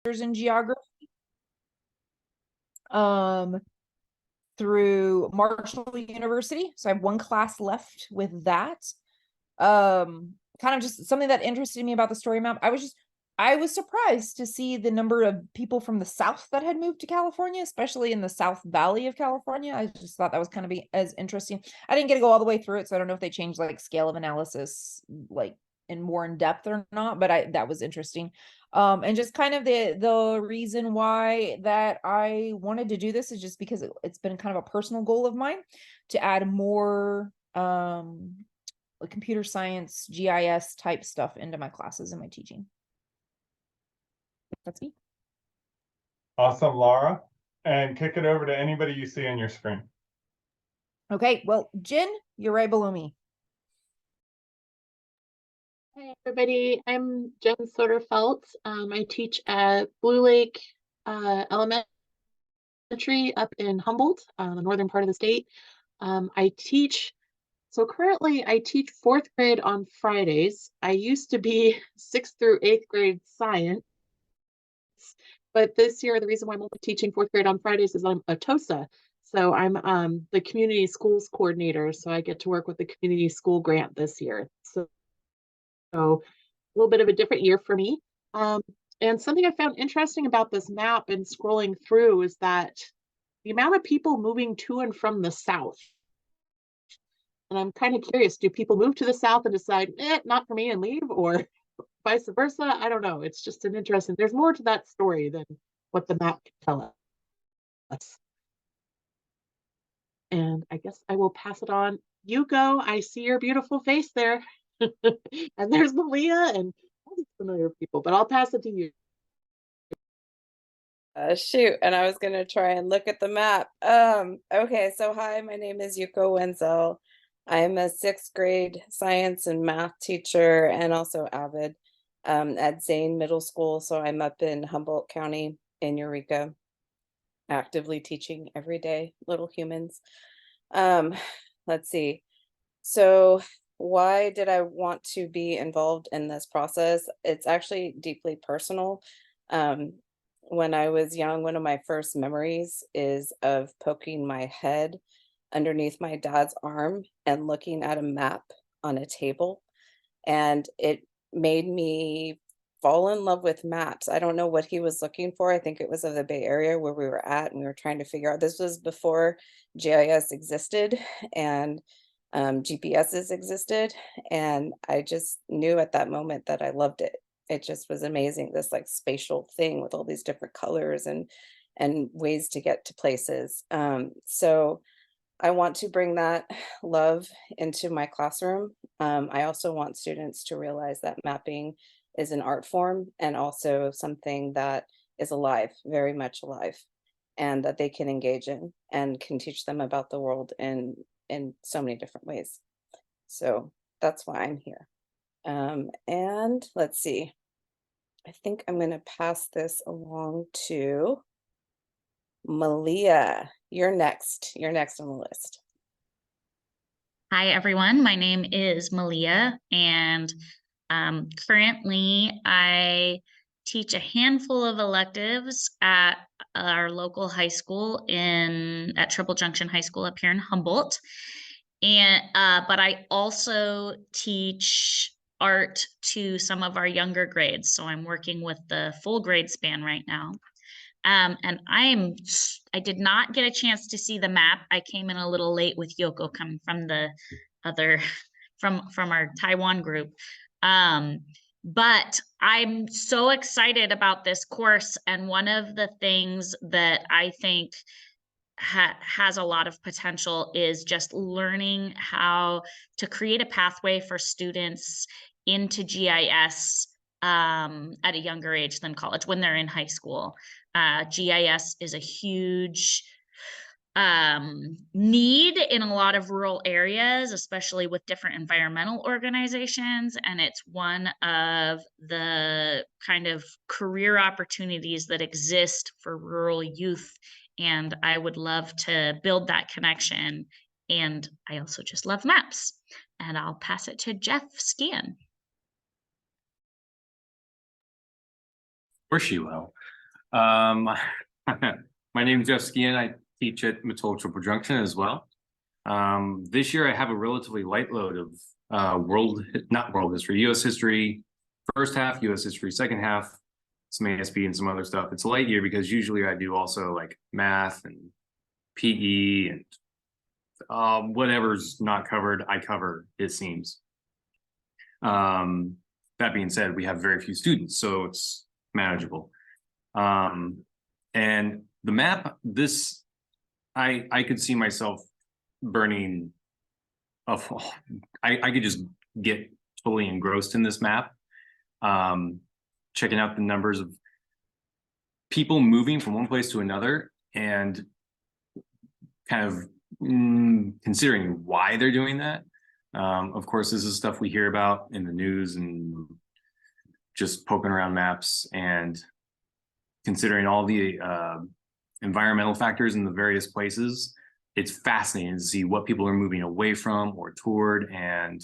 in geography through Marshall University. So I have one class left with that. Kind of just something that interested me about the story map. I was surprised to see the number of people from the South that had moved to California, especially in the South Valley of California. I just thought that was kind of as interesting. I didn't get to go all the way through it, so I don't know if they changed like scale of analysis, like in more in depth or not, but that was interesting. And just kind of the reason why that I wanted to do this is just because it's been kind of a personal goal of mine to add more like computer science, GIS type stuff into my classes and my teaching. That's me. Awesome, Laura. And kick it over to anybody you see on your screen. Okay, well, Jen, you're right below me. Hey everybody, I'm Jen Soderfelt. I teach at Blue Lake Elementary up in Humboldt, the northern part of the state. Currently I teach 4th grade on Fridays. I used to be 6th through 8th grade science, but this year the reason why I'm only teaching 4th grade on Fridays is I'm a TOSA. So I'm the community schools coordinator, so I get to work with the community school grant this year. So a little bit of a different year for me. And something I found interesting about this map and scrolling through is that the amount of people moving to and from the South. And I'm kind of curious, do people move to the South and decide, not for me and leave, or vice versa? I don't know. It's just an interesting, there's more to that story than what the map can tell us. And I guess I will pass it on. You go. I see your beautiful face there. And there's Malia and all these familiar people, but I'll pass it to you. Shoot, and I was gonna try and look at the map. Okay, so hi, my name is Yuko Wenzel. I'm a 6th grade science and math teacher and also avid at Zane Middle School. So I'm up in Humboldt County in Eureka, actively teaching every day, little humans. Let's see. So why did I want to be involved in this process? It's actually deeply personal. When I was young, one of my first memories is of poking my head underneath my dad's arm and looking at a map on a table. And it made me fall in love with maps. I don't know what he was looking for. I think it was of the Bay Area where we were at, and we were trying to figure out, this was before GIS existed and GPSs existed. And I just knew at that moment that I loved it. It just was amazing, this like spatial thing with all these different colors and ways to get to places. So I want to bring that love into my classroom. I also want students to realize that mapping is an art form and also something that is alive, very much alive, and that they can engage in and can teach them about the world in so many different ways. So that's why I'm here. And let's see. I think I'm going to pass this along to Malia. You're next. You're next on the list. Hi, everyone. My name is Malia, and currently I teach a handful of electives at our local high school at Triple Junction High School up here in Humboldt. And but I also teach art to some of our younger grades. So I'm working with the full grade span right now. And I did not get a chance to see the map. I came in a little late with Yoko coming from the other from our Taiwan group. But I'm so excited about this course. And one of the things that I think has a lot of potential is just learning how to create a pathway for students into GIS at a younger age than college when they're in high school. GIS is a huge need in a lot of rural areas, especially with different environmental organizations. And it's one of the kind of career opportunities that exist for rural youth. And I would love to build that connection. And I also just love maps. And I'll pass it to Jeff Scan. Of course you will. My name is Jeff Skian. I teach at Mattola Triple Junction as well. This year I have a relatively light load of not world history, U.S. history, first half, U.S. history, second half, some ASP and some other stuff. It's a light year because usually I do also like math and PE and whatever's not covered, I cover, it seems. That being said, we have very few students, so it's manageable. And the map, I could see myself burning I could just get totally engrossed in this map. Checking out the numbers of people moving from one place to another and kind of considering why they're doing that. Of course, this is stuff we hear about in the news and just poking around maps and considering all the environmental factors in the various places. It's fascinating to see what people are moving away from or toward, and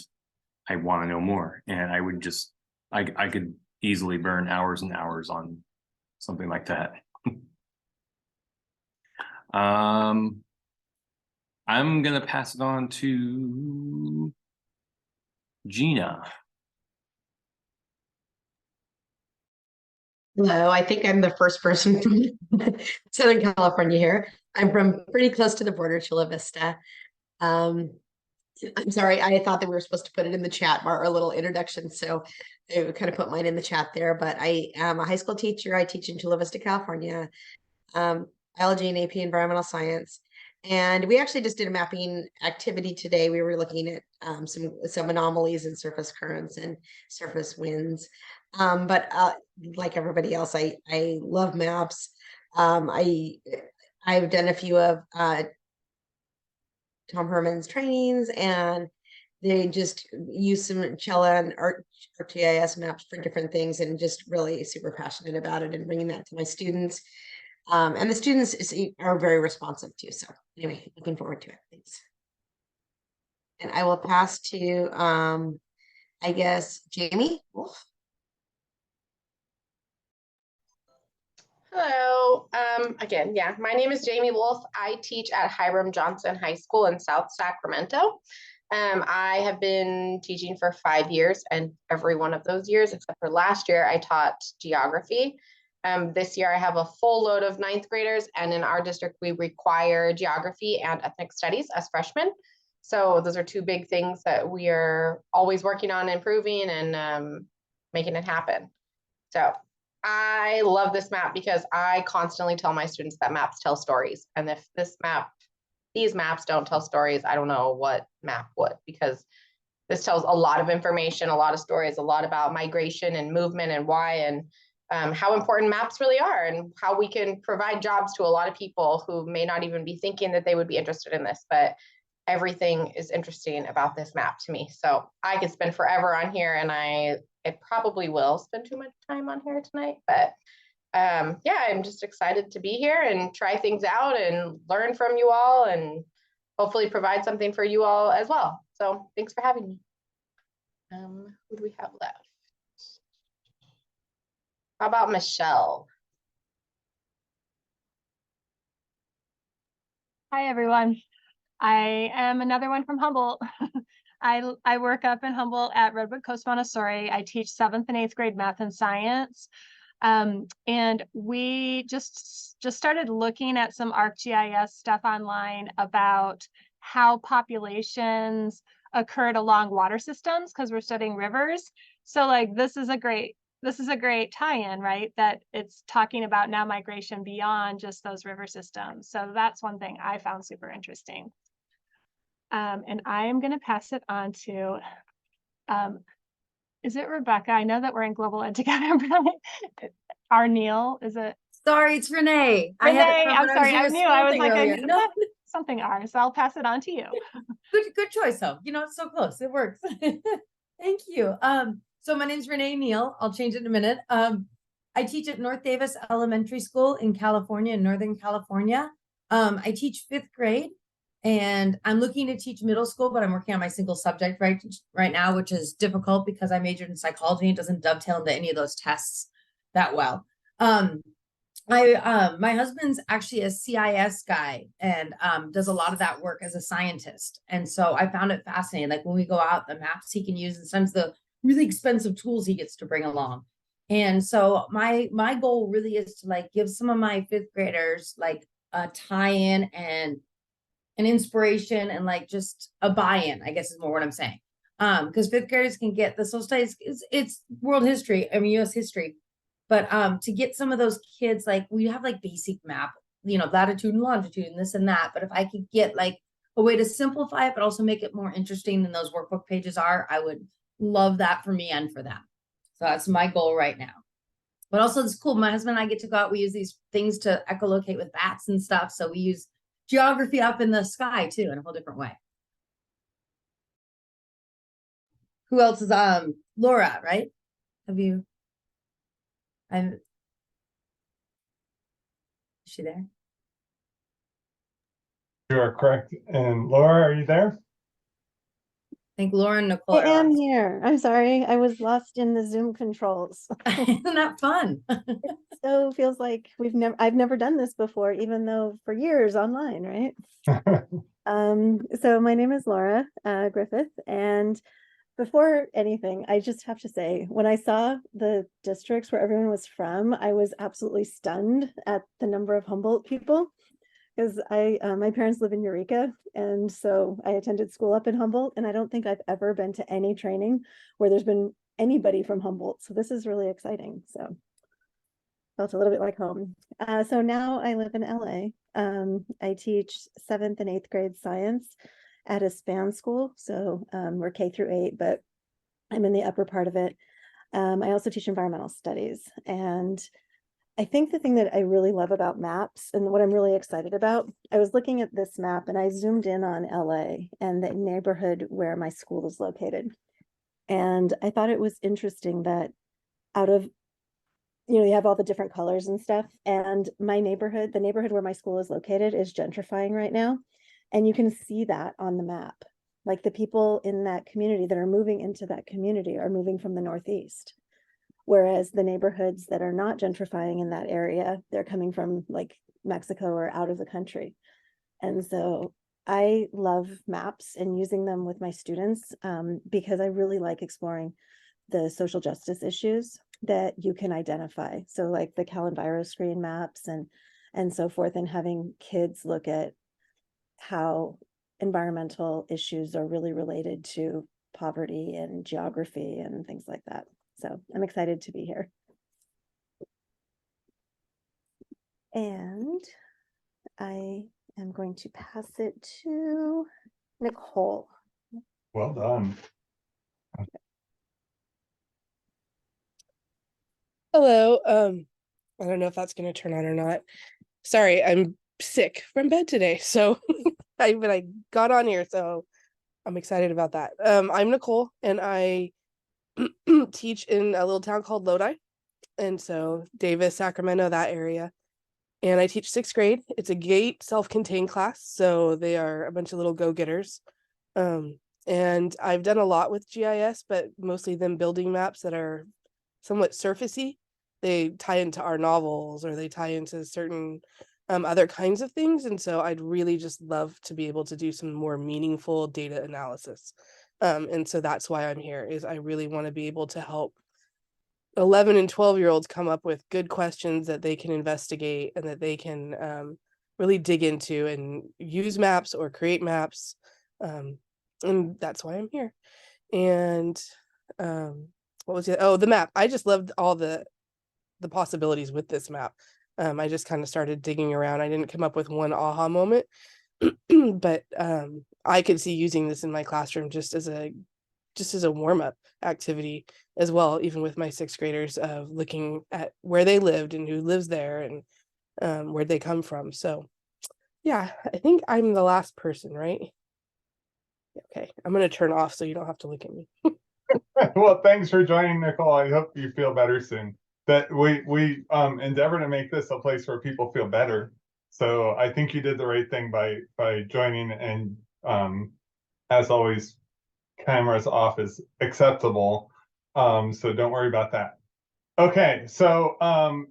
I want to know more. And I would just, I could easily burn hours and hours on something like that. I'm gonna pass it on to Gina. Hello, I think I'm the first person from Southern California here. I'm from pretty close to the border, Chula Vista. I'm sorry, I thought that we were supposed to put it in the chat bar, a little introduction, so I kind of put mine in the chat there, but I am a high school teacher. I teach in Chula Vista, California, biology and AP environmental science. And we actually just did a mapping activity today. We were looking at some anomalies in surface currents and surface winds. But like everybody else, I love maps. I've done a few of Tom Herman's trainings, and they just use some Cella and ArcGIS maps for different things, and just really super passionate about it and bringing that to my students. And the students are very responsive too. So anyway, looking forward to it. Thanks. And I will pass to, I guess, Jamie Wolf. Hello. Again, yeah, my name is Jamie Wolf. I teach at Hiram Johnson High School in South Sacramento. I have been teaching for 5 years, and every one of those years, except for last year, I taught geography. This year I have a full load of 9th graders, and in our district, we require geography and ethnic studies as freshmen. So those are two big things that we are always working on improving and making it happen. So I love this map because I constantly tell my students that maps tell stories. And if these maps don't tell stories, I don't know what map would, because this tells a lot of information, a lot of stories, a lot about migration and movement and why, and how important maps really are, and how we can provide jobs to a lot of people who may not even be thinking that they would be interested in this, but everything is interesting about this map to me. So I could spend forever on here, and I probably will spend too much time on here tonight, but yeah, I'm just excited to be here and try things out and learn from you all, and hopefully provide something for you all as well. So thanks for having me. Who do we have left? How about Michelle? Hi, everyone. I am another one from Humboldt. I work up in Humboldt at Redwood Coast Montessori. I teach 7th and 8th grade math and science. And we just started looking at some ArcGIS stuff online about how populations occurred along water systems, because we're studying rivers. So like this is a great tie-in, right? That it's talking about now migration beyond just those river systems. So that's one thing I found super interesting. And I am going to pass it on to, is it Rebecca? I know that we're in Global Ed together, but Arneel, is it? Sorry, it's Renee. Renee, I'm sorry, I knew, I was like, no. something R, so I'll pass it on to you. Good choice though. You know, it's so close, it works. Thank you. So my name's Renee Neal. I'll change it in a minute. I teach at North Davis Elementary School in California, in Northern California. I teach 5th grade, and I'm looking to teach middle school, but I'm working on my single subject right now, which is difficult because I majored in psychology and it doesn't dovetail into any of those tests that well. My husband's actually a CIS guy and does a lot of that work as a scientist. And so I found it fascinating. Like when we go out, the maps he can use and sometimes the really expensive tools he gets to bring along. And so my goal really is to like give some of my fifth graders like a tie-in and an inspiration and like just a buy-in, I guess is more what I'm saying. Because fifth graders can get the social studies, it's world history, I mean US history. But to get some of those kids, like we have like basic map, you know, latitude and longitude and this and that. But if I could get like a way to simplify it, but also make it more interesting than those workbook pages are, I would love that for me and for them. So that's my goal right now. But also it's cool. My husband and I get to go out. We use these things to echolocate with bats and stuff. So we use geography up in the sky too, in a whole different way. Who else is Laura, right? Have you I'm is she there? You are correct. And Laura, are you there? I think Laura and Nicole I are am last. here. I'm sorry. I was lost in the Zoom controls. Isn't that fun? So it feels like I've never done this before, even though for years online, right? So my name is Laura Griffith, and before anything, I just have to say, when I saw the districts where everyone was from, I was absolutely stunned at the number of Humboldt people. Because my parents live in Eureka, and so I attended school up in Humboldt, and I don't think I've ever been to any training where there's been anybody from Humboldt. So this is really exciting. So felt a little bit like home. So now I live in LA. I teach 7th and 8th grade science at a SPAN school. So we're K through 8, but I'm in the upper part of it. I also teach environmental studies, and I think the thing that I really love about maps and what I'm really excited about, I was looking at this map and I zoomed in on LA and the neighborhood where my school is located. And I thought it was interesting that out of, you have all the different colors and stuff. And my neighborhood, the neighborhood where my school is located is gentrifying right now. And you can see that on the map. Like the people in that community that are moving into that community are moving from the Northeast. Whereas the neighborhoods that are not gentrifying in that area, they're coming from like Mexico or out of the country. And so I love maps and using them with my students because I really like exploring the social justice issues that you can identify. So like the CalEnviroscreen maps and so forth, and having kids look at how environmental issues are really related to poverty and geography and things like that. So I'm excited to be here. And I am going to pass it to Nicole. Well done. Hello. I don't know if that's gonna turn on or not. Sorry, I'm sick from bed today, so but I got on here, so I'm excited about that. I'm Nicole, and I teach in a little town called Lodi, and so Davis, Sacramento, that area. And I teach 6th grade. It's a GATE self-contained class, so they are a bunch of little go-getters. And I've done a lot with GIS, but mostly them building maps that are somewhat surfacey. They tie into our novels or they tie into certain other kinds of things. And so I'd really just love to be able to do some more meaningful data analysis. And so that's why I'm here, is I really want to be able to help 11 and 12-year-olds come up with good questions that they can investigate and that they can really dig into and use maps or create maps. And that's why I'm here. And what was it? Oh, the map. I just loved all the possibilities with this map. I just kind of started digging around. I didn't come up with one aha moment, but I could see using this in my classroom just as a warm-up activity as well, even with my 6th graders, of looking at where they lived and who lives there and where they come from. So yeah, I think I'm the last person, right? Okay, I'm gonna turn off so you don't have to look at me. Well, thanks for joining, Nicole. I hope you feel better soon. That we endeavor to make this a place where people feel better. So I think you did the right thing by joining, and as always, cameras off is acceptable. So don't worry about that. Okay, so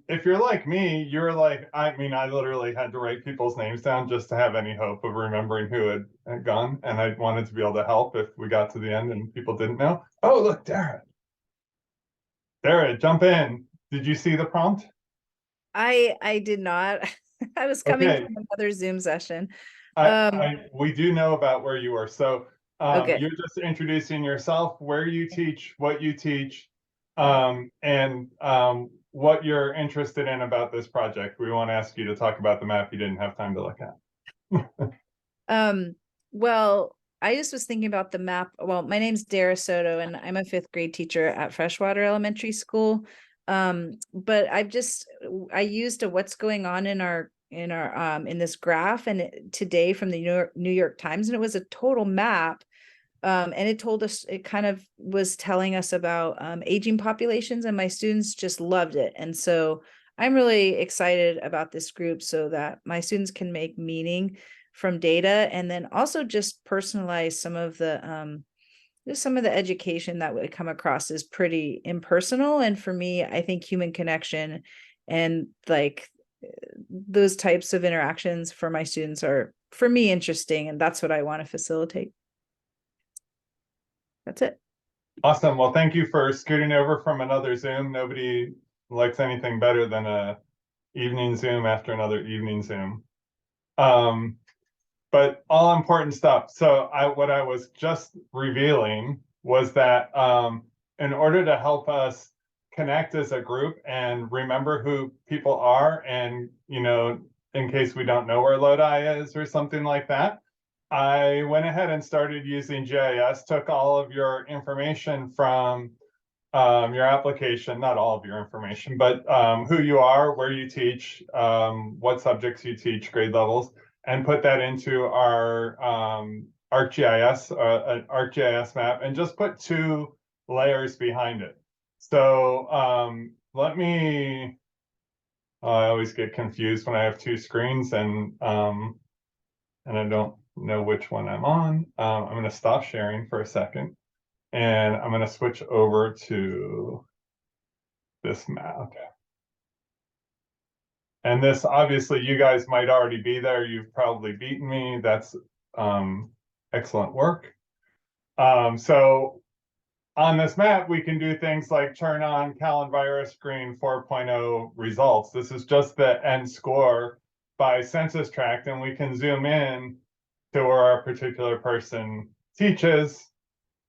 if you're like me, you're like, I mean, I literally had to write people's names down just to have any hope of remembering who had gone, and I wanted to be able to help if we got to the end and people didn't know. Oh, look, Dara. Dara, jump in. Did you see the prompt? I did not. I was coming Okay. from another Zoom session. Um, We do know about where you are. So Okay. you're just introducing yourself, where you teach, what you teach, and what you're interested in about this project. We won't ask you to talk about the map you didn't have time to look at. Well, I just was thinking about the map. Well, my name's Dara Soto, and I'm a 5th grade teacher at Freshwater Elementary School. But I used a what's going on in our in this graph today from the New York Times, and it was a total map. And it told us, it kind of was telling us about aging populations, and my students just loved it. And so I'm really excited about this group so that my students can make meaning from data, and then also just personalize some of the education that would come across is pretty impersonal. And for me, I think human connection and like those types of interactions for my students are, for me, interesting, and that's what I want to facilitate. That's it. Awesome. Well, thank you for scooting over from another Zoom. Nobody likes anything better than a evening Zoom after another evening Zoom. But all important stuff. So what I was just revealing was that in order to help us connect as a group and remember who people are, and in case we don't know where Lodi is or something like that, I went ahead and started using GIS, took all of your information from your application, not all of your information, but who you are, where you teach, what subjects you teach, grade levels, and put that into our ArcGIS, an ArcGIS map, and just put 2 layers behind it. So let me, I always get confused when I have 2 screens and I don't know which one I'm on. I'm going to stop sharing for a second, and I'm going to switch over to this map. And this, obviously, you guys might already be there. You've probably beaten me. That's excellent work. So on this map, we can do things like turn on Virus Screen 4.0 results. This is just the end score by census tract, and we can zoom in to where our particular person teaches.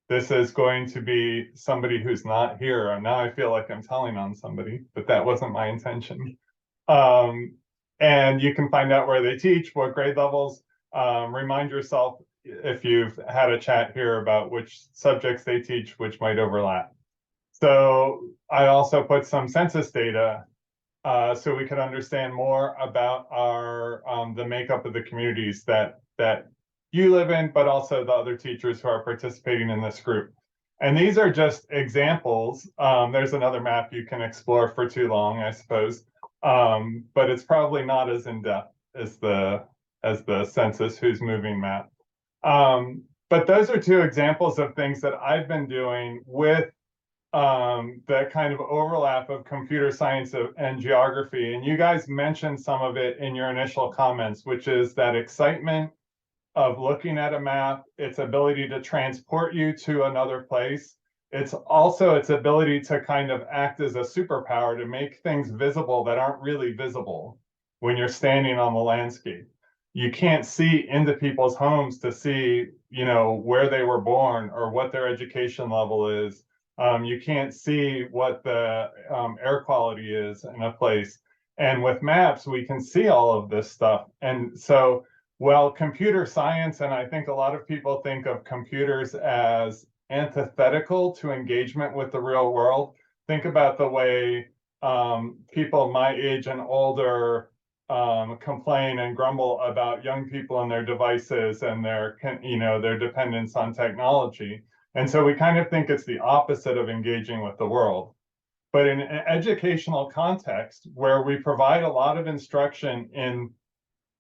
This is going to be somebody who's not here. And now I feel like I'm telling on somebody, but that wasn't my intention. And you can find out where they teach, what grade levels. Remind yourself if you've had a chat here about which subjects they teach, which might overlap. So I also put some census data so we could understand more about our the makeup of the communities that you live in, but also the other teachers who are participating in this group. And these are just examples. There's another map you can explore for too long, I suppose. But it's probably not as in-depth as the census who's moving map. But those are 2 examples of things that I've been doing with that kind of overlap of computer science and geography. And you guys mentioned some of it in your initial comments, which is that excitement of looking at a map, its ability to transport you to another place. It's also its ability to kind of act as a superpower to make things visible that aren't really visible when you're standing on the landscape. You can't see into people's homes to see, where they were born or what their education level is. You can't see what the air quality is in a place. And with maps, we can see all of this stuff. And so, well, computer science, and I think a lot of people think of computers as antithetical to engagement with the real world. Think about the way people my age and older complain and grumble about young people and their devices and their dependence on technology. And so we kind of think it's the opposite of engaging with the world. But in an educational context where we provide a lot of instruction in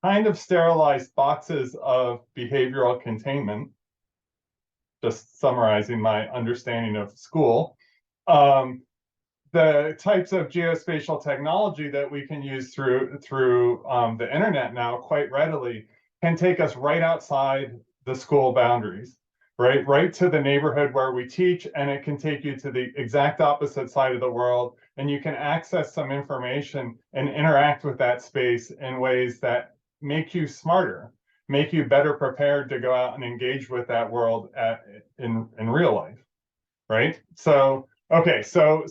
kind of sterilized boxes of behavioral containment, just summarizing my understanding of school, the types of geospatial technology that we can use through the internet now quite readily can take us right outside the school boundaries, right to the neighborhood where we teach, and it can take you to the exact opposite side of the world, and you can access some information and interact with that space in ways that make you smarter, make you better prepared to go out and engage with that world in real life, right? So okay, so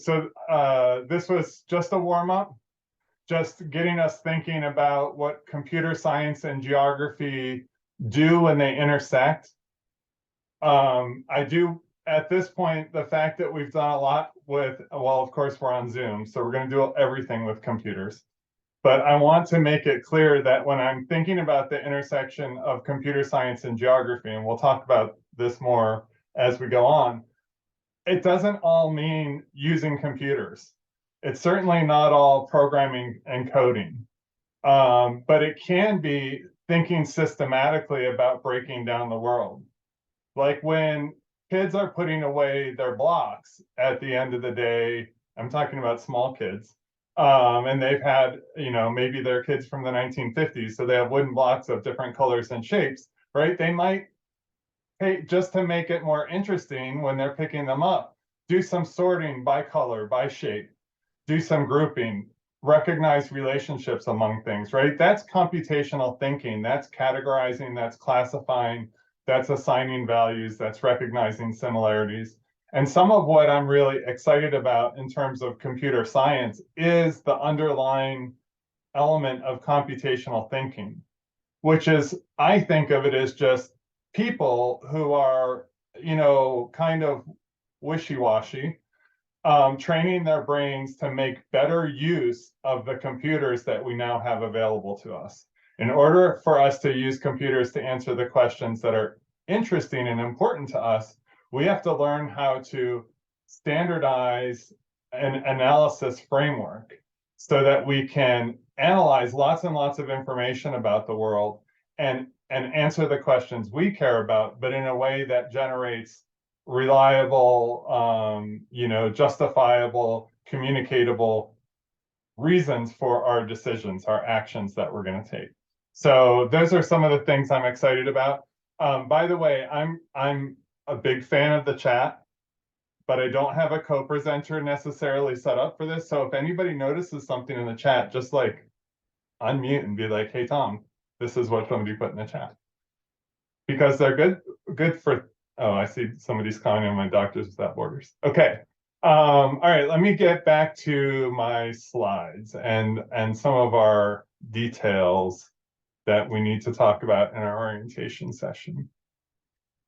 this was just a warm-up, just getting us thinking about what computer science and geography do when they intersect. I do, at this point, the fact that we've done a lot with, well, of course, we're on Zoom, so we're going to do everything with computers. But I want to make it clear that when I'm thinking about the intersection of computer science and geography, and we'll talk about this more as we go on, it doesn't all mean using computers. It's certainly not all programming and coding, but it can be thinking systematically about breaking down the world. Like when kids are putting away their blocks at the end of the day, I'm talking about small kids, and they've had, maybe they're kids from the 1950s, so they have wooden blocks of different colors and shapes, right? They might, hey, just to make it more interesting when they're picking them up, do some sorting by color, by shape, do some grouping, recognize relationships among things, right? That's computational thinking. That's categorizing, that's classifying, that's assigning values, that's recognizing similarities. And some of what I'm really excited about in terms of computer science is the underlying element of computational thinking, which is, I think of it as just people who are, kind of wishy-washy, training their brains to make better use of the computers that we now have available to us. In order for us to use computers to answer the questions that are interesting and important to us, we have to learn how to standardize an analysis framework so that we can analyze lots and lots of information about the world and answer the questions we care about, but in a way that generates reliable, justifiable, communicatable reasons for our decisions, our actions that we're going to take. So those are some of the things I'm excited about. By the way, I'm a big fan of the chat, but I don't have a co-presenter necessarily set up for this. So if anybody notices something in the chat, just like unmute and be like, hey, Tom, this is what somebody put in the chat. Because they're good for, oh, I see somebody's commenting on my Doctors Without Borders. Okay. All right, let me get back to my slides and some of our details that we need to talk about in our orientation session.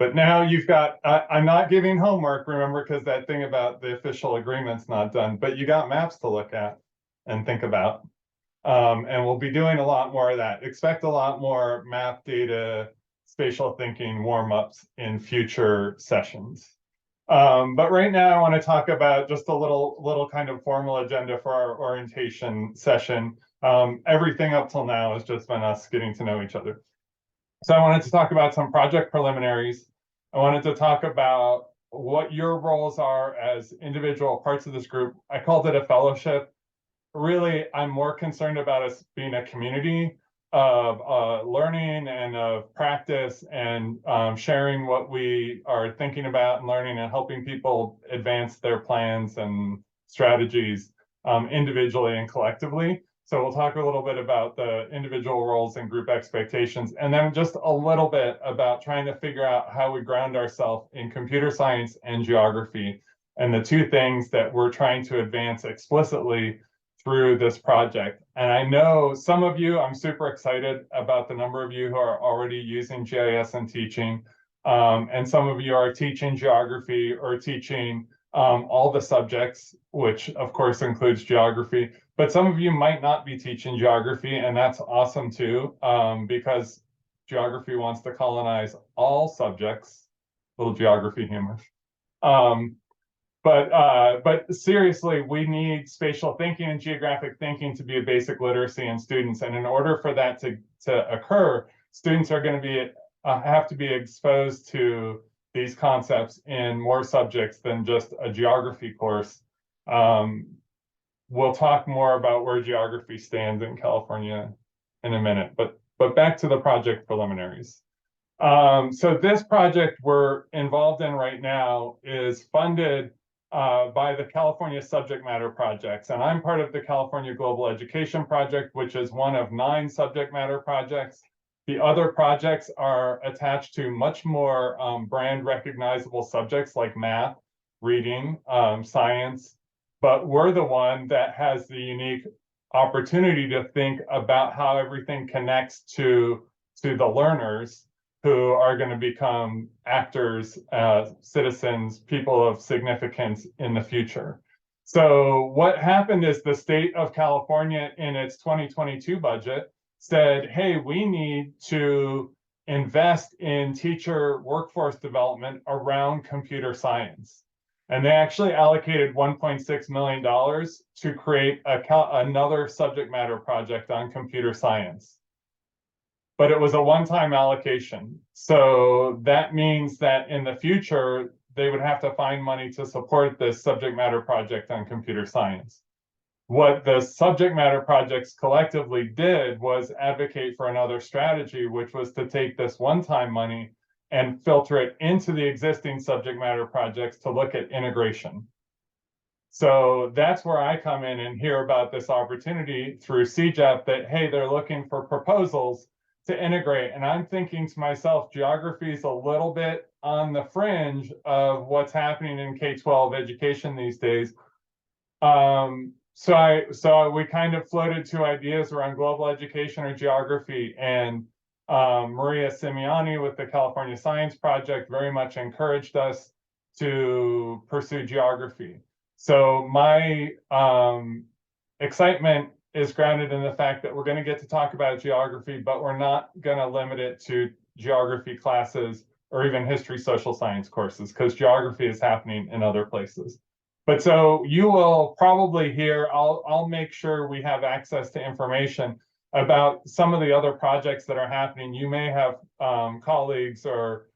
But now you've got, I'm not giving homework, remember, because that thing about the official agreement's not done, but you got maps to look at and think about. And we'll be doing a lot more of that. Expect a lot more map data, spatial thinking warm-ups in future sessions. But right now I want to talk about just a little kind of formal agenda for our orientation session. Everything up till now has just been us getting to know each other. So I wanted to talk about some project preliminaries. I wanted to talk about what your roles are as individual parts of this group. I called it a fellowship. Really, I'm more concerned about us being a community of learning and of practice and sharing what we are thinking about and learning and helping people advance their plans and strategies individually and collectively. So we'll talk a little bit about the individual roles and group expectations, and then just a little bit about trying to figure out how we ground ourselves in computer science and geography, and the two things that we're trying to advance explicitly through this project. And I know some of you, I'm super excited about the number of you who are already using GIS and teaching, and some of you are teaching geography or teaching all the subjects, which of course includes geography. But some of you might not be teaching geography, and that's awesome too, because geography wants to colonize all subjects. Little geography humor. But seriously, we need spatial thinking and geographic thinking to be a basic literacy in students. And in order for that to occur, students are going to be have to be exposed to these concepts in more subjects than just a geography course. we'll talk more about where geography stands in California in a minute, but back to the project preliminaries. So this project we're involved in right now is funded by the California Subject Matter Projects. And I'm part of the California Global Education Project, which is one of 9 subject matter projects. The other projects are attached to much more brand recognizable subjects like math, reading, science, but we're the one that has the unique opportunity to think about how everything connects to the learners who are going to become actors, citizens, people of significance in the future. So what happened is the state of California in its 2022 budget said, hey, we need to invest in teacher workforce development around computer science. And they actually allocated $1.6 million to create another subject matter project on computer science. But it was a one-time allocation. So that means that in the future, they would have to find money to support this subject matter project on computer science. What the subject matter projects collectively did was advocate for another strategy, which was to take this one-time money and filter it into the existing subject matter projects to look at integration. So that's where I come in and hear about this opportunity through CGEP that, hey, they're looking for proposals to integrate. And I'm thinking to myself, geography is a little bit on the fringe of what's happening in K-12 education these days. So we kind of floated 2 ideas around global education or geography, and Maria Simeoni with the California Science Project very much encouraged us to pursue geography. So my excitement is grounded in the fact that we're going to get to talk about geography, but we're not going to limit it to geography classes or even history, social science courses, because geography is happening in other places. But so you will probably hear, I'll make sure we have access to information about some of the other projects that are happening. You may have colleagues or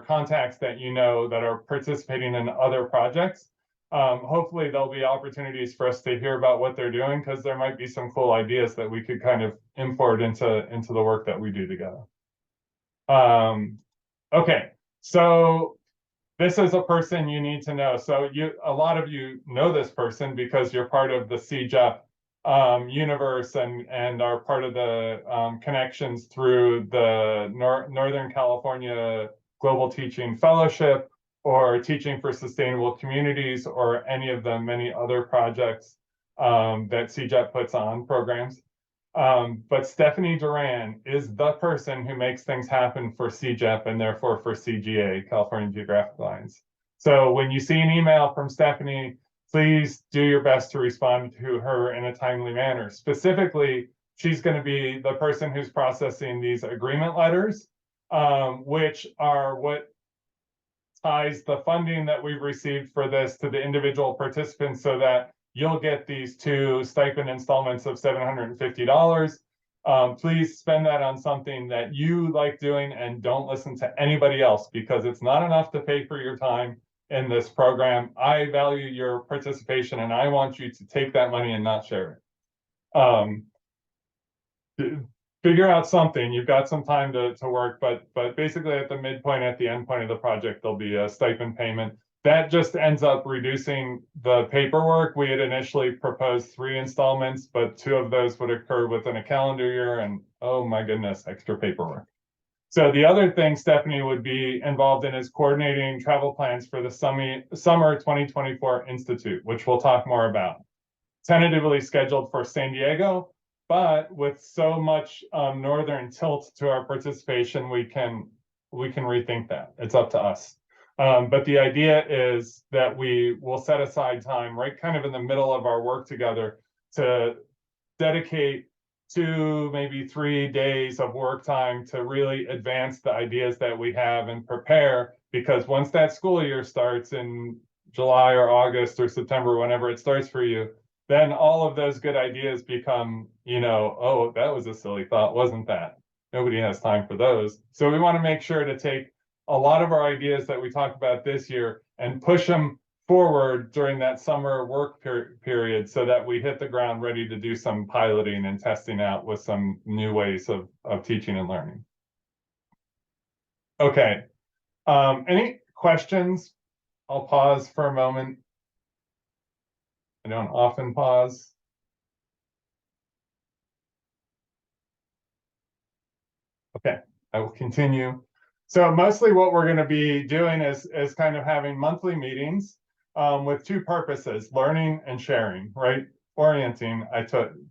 contacts that you know that are participating in other projects. Hopefully there'll be opportunities for us to hear about what they're doing, because there might be some cool ideas that we could kind of import into the work that we do together. Okay, so this is a person you need to know. So a lot of you know this person because you're part of the CGEP universe and are part of the connections through the Northern California Global Teaching Fellowship, or Teaching for Sustainable Communities, or any of the many other projects that CGEP puts on programs. But Stephanie Duran is the person who makes things happen for CGEP and therefore for CGA, California Geographic Alliance. So when you see an email from Stephanie, please do your best to respond to her in a timely manner. Specifically, she's going to be the person who's processing these agreement letters, which are what ties the funding that we've received for this to the individual participants, so that you'll get these 2 stipend installments of $750. Please spend that on something that you like doing and don't listen to anybody else, because it's not enough to pay for your time in this program. I value your participation and I want you to take that money and not share it. Figure out something. You've got some time to work, but basically at the midpoint, at the end point of the project, there'll be a stipend payment. That just ends up reducing the paperwork. We had initially proposed 3 installments, but 2 of those would occur within a calendar year, and oh my goodness, extra paperwork. So the other thing Stephanie would be involved in is coordinating travel plans for the summer 2024 Institute, which we'll talk more about. Tentatively scheduled for San Diego, but with so much northern tilt to our participation, we can rethink that. It's up to us. But the idea is that we will set aside time right kind of in the middle of our work together to dedicate 2, maybe 3 days of work time to really advance the ideas that we have and prepare, because once that school year starts in July or August or September, whenever it starts for you, then all of those good ideas become, oh, that was a silly thought, wasn't that? Nobody has time for those. So we want to make sure to take a lot of our ideas that we talked about this year and push them forward during that summer work period so that we hit the ground ready to do some piloting and testing out with some new ways of teaching and learning. Okay, any questions? I'll pause for a moment. I don't often pause. Okay, I will continue. So mostly what we're going to be doing is kind of having monthly meetings with two purposes, learning and sharing, right? Orienting,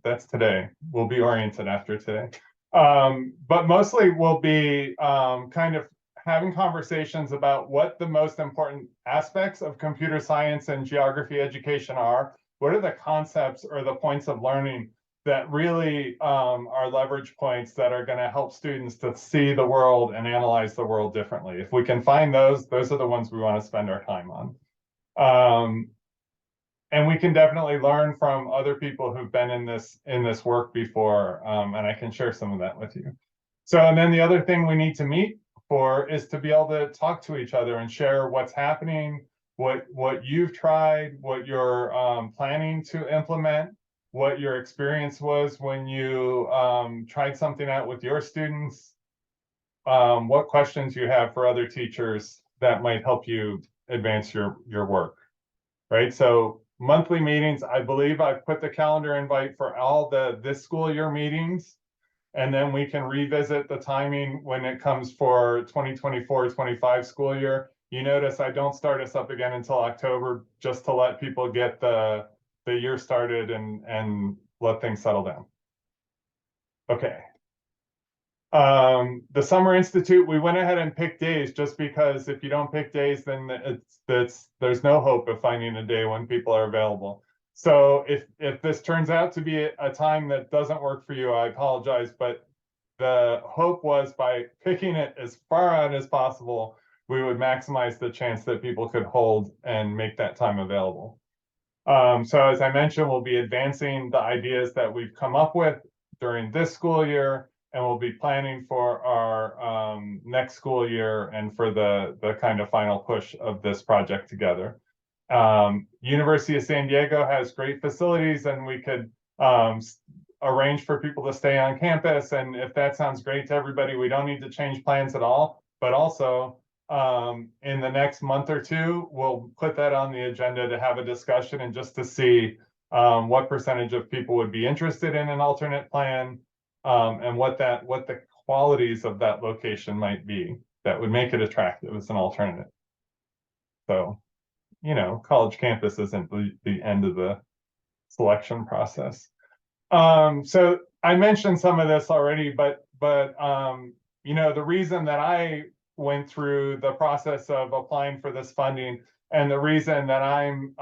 that's today. We'll be oriented after today. But mostly we'll be kind of having conversations about what the most important aspects of computer science and geography education are. What are the concepts or the points of learning that really are leverage points that are going to help students to see the world and analyze the world differently? If we can find those are the ones we want to spend our time on. And we can definitely learn from other people who've been in this work before, and I can share some of that with you. So, and then the other thing we need to meet for is to be able to talk to each other and share what's happening, what you've tried, what you're planning to implement, what your experience was when you tried something out with your students, what questions you have for other teachers that might help you advance your work, right? So monthly meetings, I believe I put the calendar invite for all this school year meetings, and then we can revisit the timing when it comes for 2024-25 school year. You notice I don't start us up again until October, just to let people get the year started and let things settle down. Okay. The Summer Institute, we went ahead and picked days just because if you don't pick days, then there's no hope of finding a day when people are available. So if this turns out to be a time that doesn't work for you, I apologize, but the hope was by picking it as far out as possible, we would maximize the chance that people could hold and make that time available. So as I mentioned, we'll be advancing the ideas that we've come up with during this school year, and we'll be planning for our next school year and for the kind of final push of this project together. University of San Diego has great facilities, and we could arrange for people to stay on campus. And if that sounds great to everybody, we don't need to change plans at all. But also, in the next month or two, we'll put that on the agenda to have a discussion and just to see what percentage of people would be interested in an alternate plan, and what the qualities of that location might be that would make it attractive as an alternative. So, you know, college campus isn't the end of the selection process. So I mentioned some of this already, but you know, the reason that I went through the process of applying for this funding, and the reason that I'm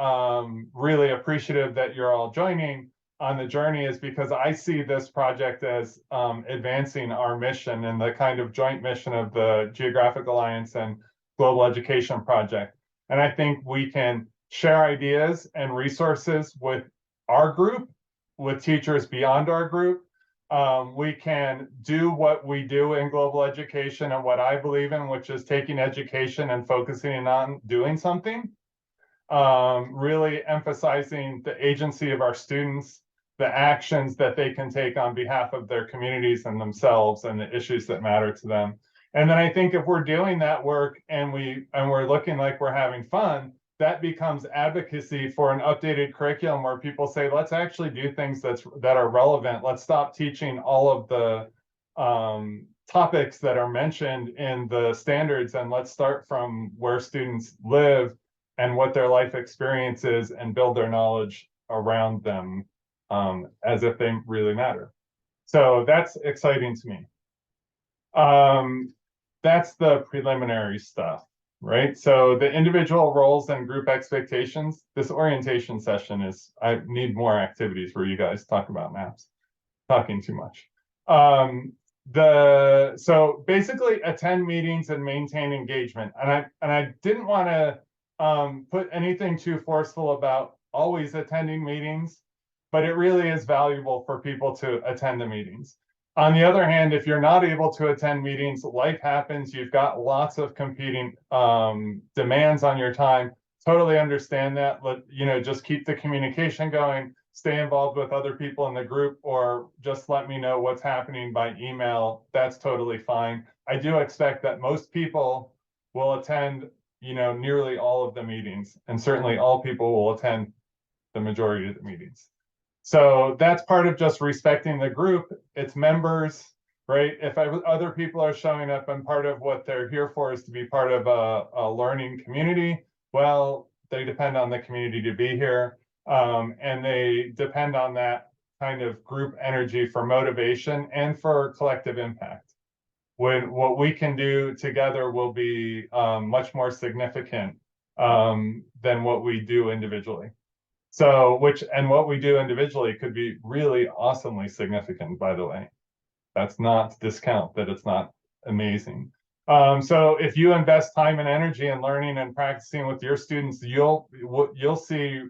really appreciative that you're all joining on the journey, is because I see this project as advancing our mission and the kind of joint mission of the Geographic Alliance and Global Education Project. And I think we can share ideas and resources with our group, with teachers beyond our group. We can do what we do in global education and what I believe in, which is taking education and focusing on doing something. Really emphasizing the agency of our students, the actions that they can take on behalf of their communities and themselves and the issues that matter to them. And then I think if we're doing that work and we're looking like we're having fun, that becomes advocacy for an updated curriculum where people say, let's actually do things that are relevant. Let's stop teaching all of the topics that are mentioned in the standards, and let's start from where students live and what their life experience is and build their knowledge around them as if they really matter. So that's exciting to me. That's the preliminary stuff, right? So the individual roles and group expectations, this orientation session is, I need more activities where you guys talk about maps, talking too much. So basically attend meetings and maintain engagement. And I didn't want to put anything too forceful about always attending meetings, but it really is valuable for people to attend the meetings. On the other hand, if you're not able to attend meetings, life happens, you've got lots of competing demands on your time. totally understand that. Just keep the communication going, stay involved with other people in the group, or just let me know what's happening by email. That's totally fine. I do expect that most people will attend, nearly all of the meetings, and certainly all people will attend the majority of the meetings. So that's part of just respecting the group, its members, right? If other people are showing up and part of what they're here for is to be part of a learning community, well, they depend on the community to be here. And they depend on that kind of group energy for motivation and for collective impact. When what we can do together will be much more significant than what we do individually. So, what we do individually could be really awesomely significant, by the way. That's not to discount that it's not amazing. So if you invest time and energy in learning and practicing with your students, you'll see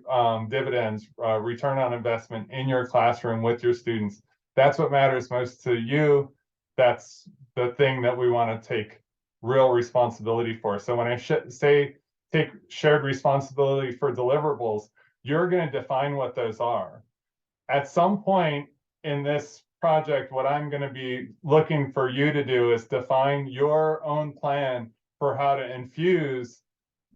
dividends, return on investment in your classroom with your students. That's what matters most to you. That's the thing that we want to take real responsibility for. So when I say take shared responsibility for deliverables, you're going to define what those are. At some point in this project, what I'm going to be looking for you to do is define your own plan for how to infuse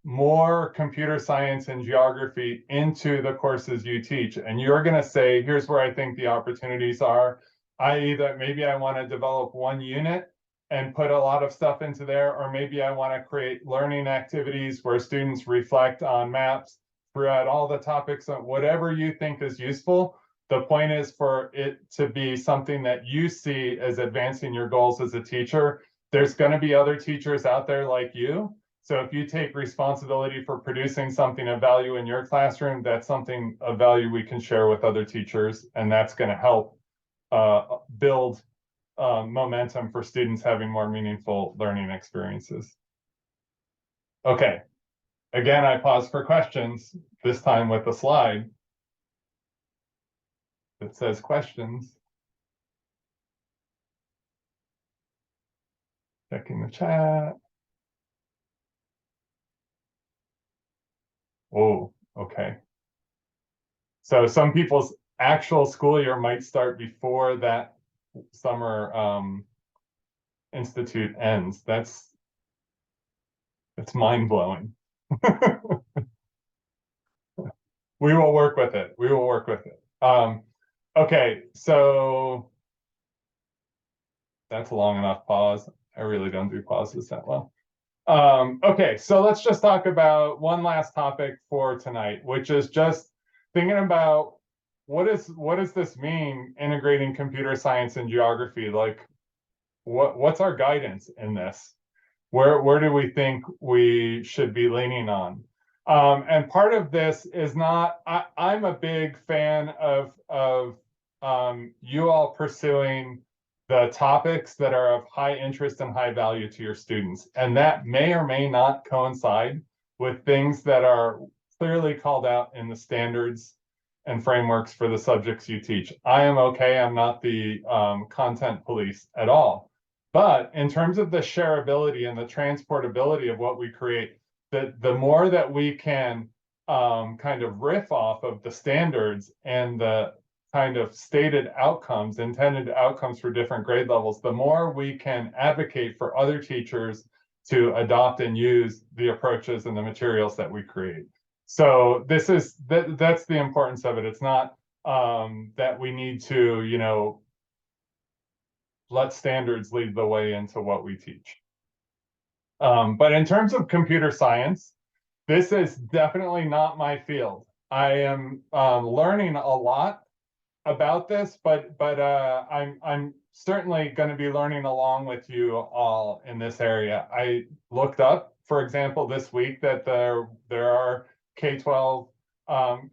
more computer science and geography into the courses you teach. And you're going to say, here's where I think the opportunities are, i.e. that maybe I want to develop one unit and put a lot of stuff into there, or maybe I want to create learning activities where students reflect on maps throughout all the topics, on whatever you think is useful. The point is for it to be something that you see as advancing your goals as a teacher. There's going to be other teachers out there like you. So if you take responsibility for producing something of value in your classroom, that's something of value we can share with other teachers, and that's going to help build momentum for students having more meaningful learning experiences. Okay, again, I pause for questions, this time with a slide that says questions. Checking the chat. Oh, okay. So some people's actual school year might start before that summer institute ends. That's mind-blowing. We will work with it. We will work with it. Okay, so that's a long enough pause. I really don't do pauses that well. Okay, so let's just talk about one last topic for tonight, which is just thinking about what does this mean, integrating computer science and geography? Like, what's our guidance in this? Where do we think we should be leaning on? And part of this is not, I'm a big fan of you all pursuing the topics that are of high interest and high value to your students. And that may or may not coincide with things that are clearly called out in the standards and frameworks for the subjects you teach. I am okay, I'm not the content police at all. But in terms of the shareability and the transportability of what we create, the more that we can kind of riff off of the standards and the kind of stated outcomes, intended outcomes for different grade levels, the more we can advocate for other teachers to adopt and use the approaches and the materials that we create. So this is that's the importance of it. It's not that we need to, let standards lead the way into what we teach. But in terms of computer science, this is definitely not my field. I am learning a lot about this, but I'm certainly going to be learning along with you all in this area. I looked up, for example, this week that there are K-12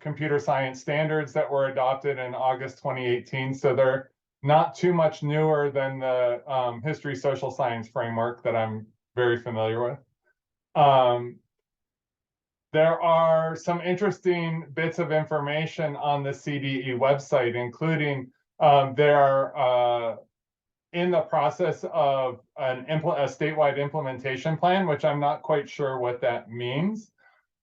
computer science standards that were adopted in August 2018. So they're not too much newer than the history social science framework that I'm very familiar with. There are some interesting bits of information on the CDE website, including they're in the process of a statewide implementation plan, which I'm not quite sure what that means.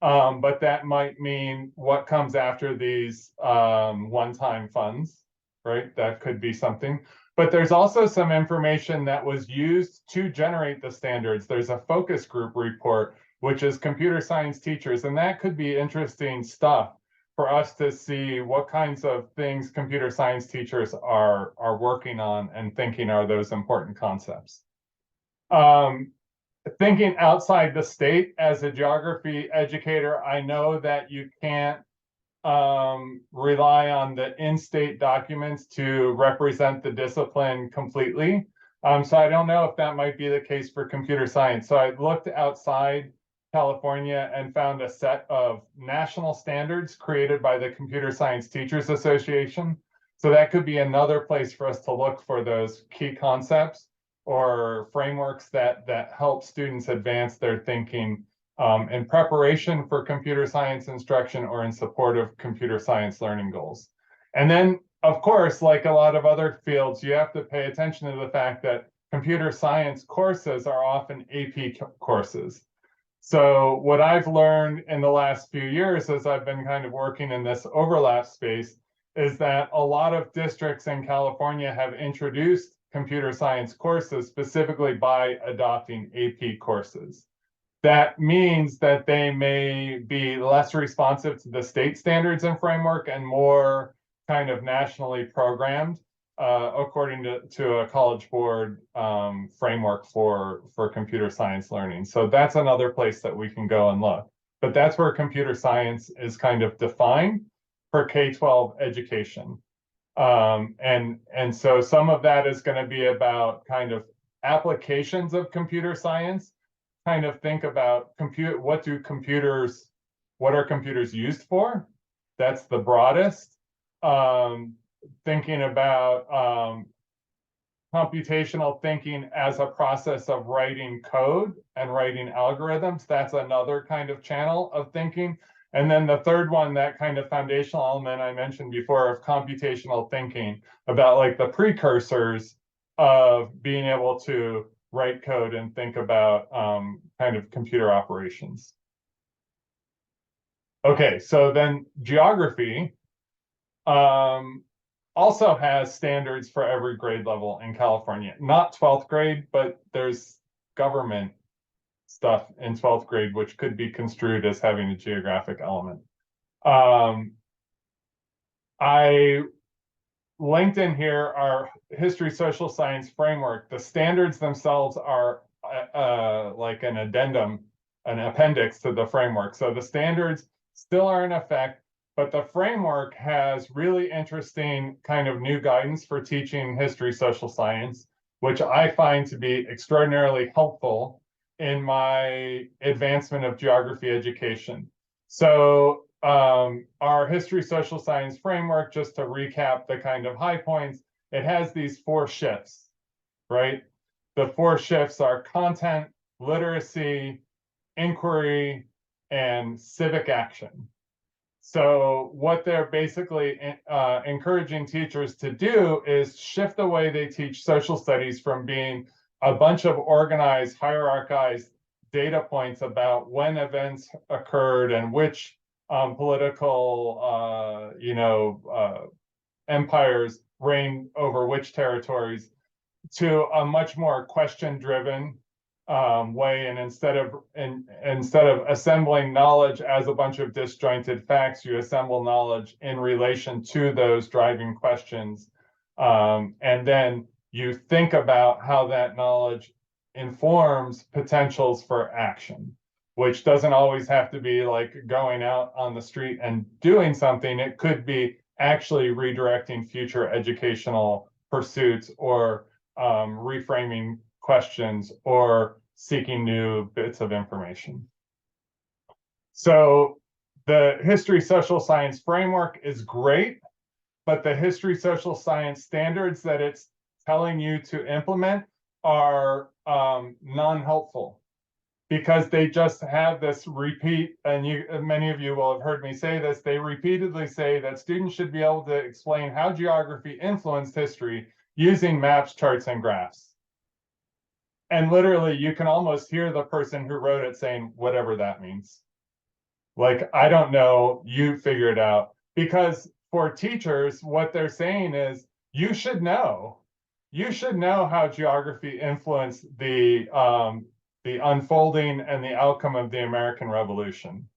But that might mean what comes after these one-time funds, right? That could be something. But there's also some information that was used to generate the standards. There's a focus group report, which is computer science teachers, and that could be interesting stuff for us to see what kinds of things computer science teachers are working on and thinking are those important concepts. Thinking outside the state as a geography educator, I know that you can't rely on the in-state documents to represent the discipline completely. So I don't know if that might be the case for computer science. So I looked outside California and found a set of national standards created by the Computer Science Teachers Association. So that could be another place for us to look for those key concepts or frameworks that help students advance their thinking in preparation for computer science instruction or in support of computer science learning goals. And then, of course, like a lot of other fields, you have to pay attention to the fact that computer science courses are often AP courses. So what I've learned in the last few years as I've been kind of working in this overlap space is that a lot of districts in California have introduced computer science courses specifically by adopting AP courses. That means that they may be less responsive to the state standards and framework and more kind of nationally programmed according to a College Board framework for computer science learning. So that's another place that we can go and look. But that's where computer science is kind of defined for K-12 education. And so some of that is going to be about kind of applications of computer science, kind of think about what are computers used for? That's the broadest. Thinking about computational thinking as a process of writing code and writing algorithms. That's another kind of channel of thinking. And then the third one, that kind of foundational element I mentioned before of computational thinking, about like the precursors of being able to write code and think about kind of computer operations. Okay, so then geography also has standards for every grade level in California. Not 12th grade, but there's government stuff in 12th grade, which could be construed as having a geographic element. I linked in here our history social science framework. The standards themselves are like an addendum, an appendix to the framework. So the standards still are in effect, but the framework has really interesting kind of new guidance for teaching history social science, which I find to be extraordinarily helpful in my advancement of geography education. So our history social science framework, just to recap the kind of high points, it has these 4 shifts, right? The 4 shifts are content, literacy, inquiry, and civic action. So what they're basically encouraging teachers to do is shift the way they teach social studies from being a bunch of organized, hierarchized data points about when events occurred and which political, empires reigned over which territories, to a much more question-driven way. And instead of assembling knowledge as a bunch of disjointed facts, you assemble knowledge in relation to those driving questions. And then you think about how that knowledge informs potentials for action, which doesn't always have to be like going out on the street and doing something. It could be actually redirecting future educational pursuits, or reframing questions, or seeking new bits of information. So the history social science framework is great, but the history social science standards that it's telling you to implement are non-helpful, because they just have this repeat, and many of you will have heard me say this, they repeatedly say that students should be able to explain how geography influenced history using maps, charts, and graphs. And literally, you can almost hear the person who wrote it saying, whatever that means. Like, I don't know, you figure it out. Because for teachers, what they're saying is, you should know. You should know how geography influenced the unfolding and the outcome of the American Revolution.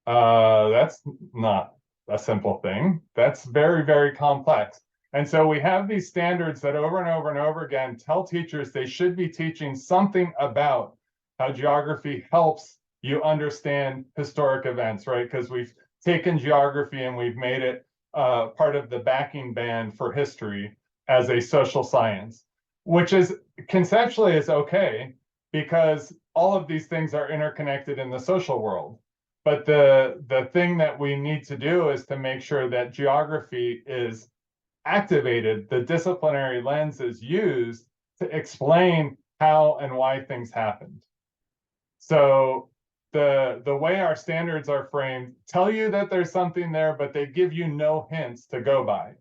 That's not a simple thing. That's very, very complex. And so we have these standards that over and over and over again tell teachers they should be teaching something about how geography helps you understand historic events, right? Because we've taken geography and we've made it part of the backing band for history as a social science, which is conceptually is okay because all of these things are interconnected in the social world. But the thing that we need to do is to make sure that geography is activated, the disciplinary lens is used to explain how and why things happened. So the way our standards are framed tell you that there's something there, but they give you no hints to go by.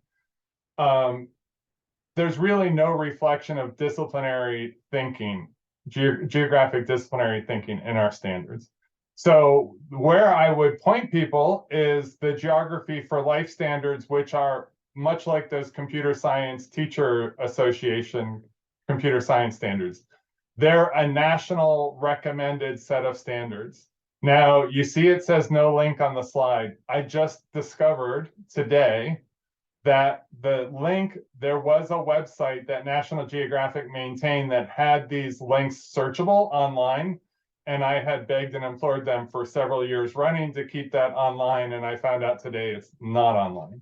There's really no reflection of disciplinary thinking, geographic disciplinary thinking in our standards. So where I would point people is the Geography for Life standards, which are much like those computer science teacher association computer science standards. They're a national recommended set of standards. Now, you see it says no link on the slide. I just discovered today that the link, there was a website that National Geographic maintained that had these links searchable online. And I had begged and implored them for several years running to keep that online. And I found out today it's not online.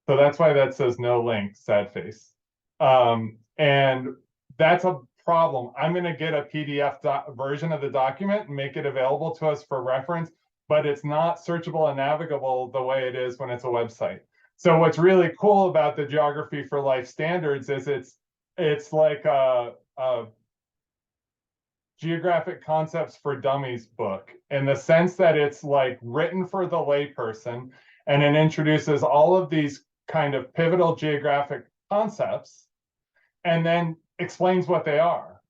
So that's why that says no link, sad face. And that's a problem. I'm going to get a PDF version of the document and make it available to us for reference, but it's not searchable and navigable the way it is when it's a website. So what's really cool about the Geography for Life standards is it's like a Geographic Concepts for Dummies book in the sense that it's like written for the layperson, and it introduces all of these kind of pivotal geographic concepts and then explains what they are,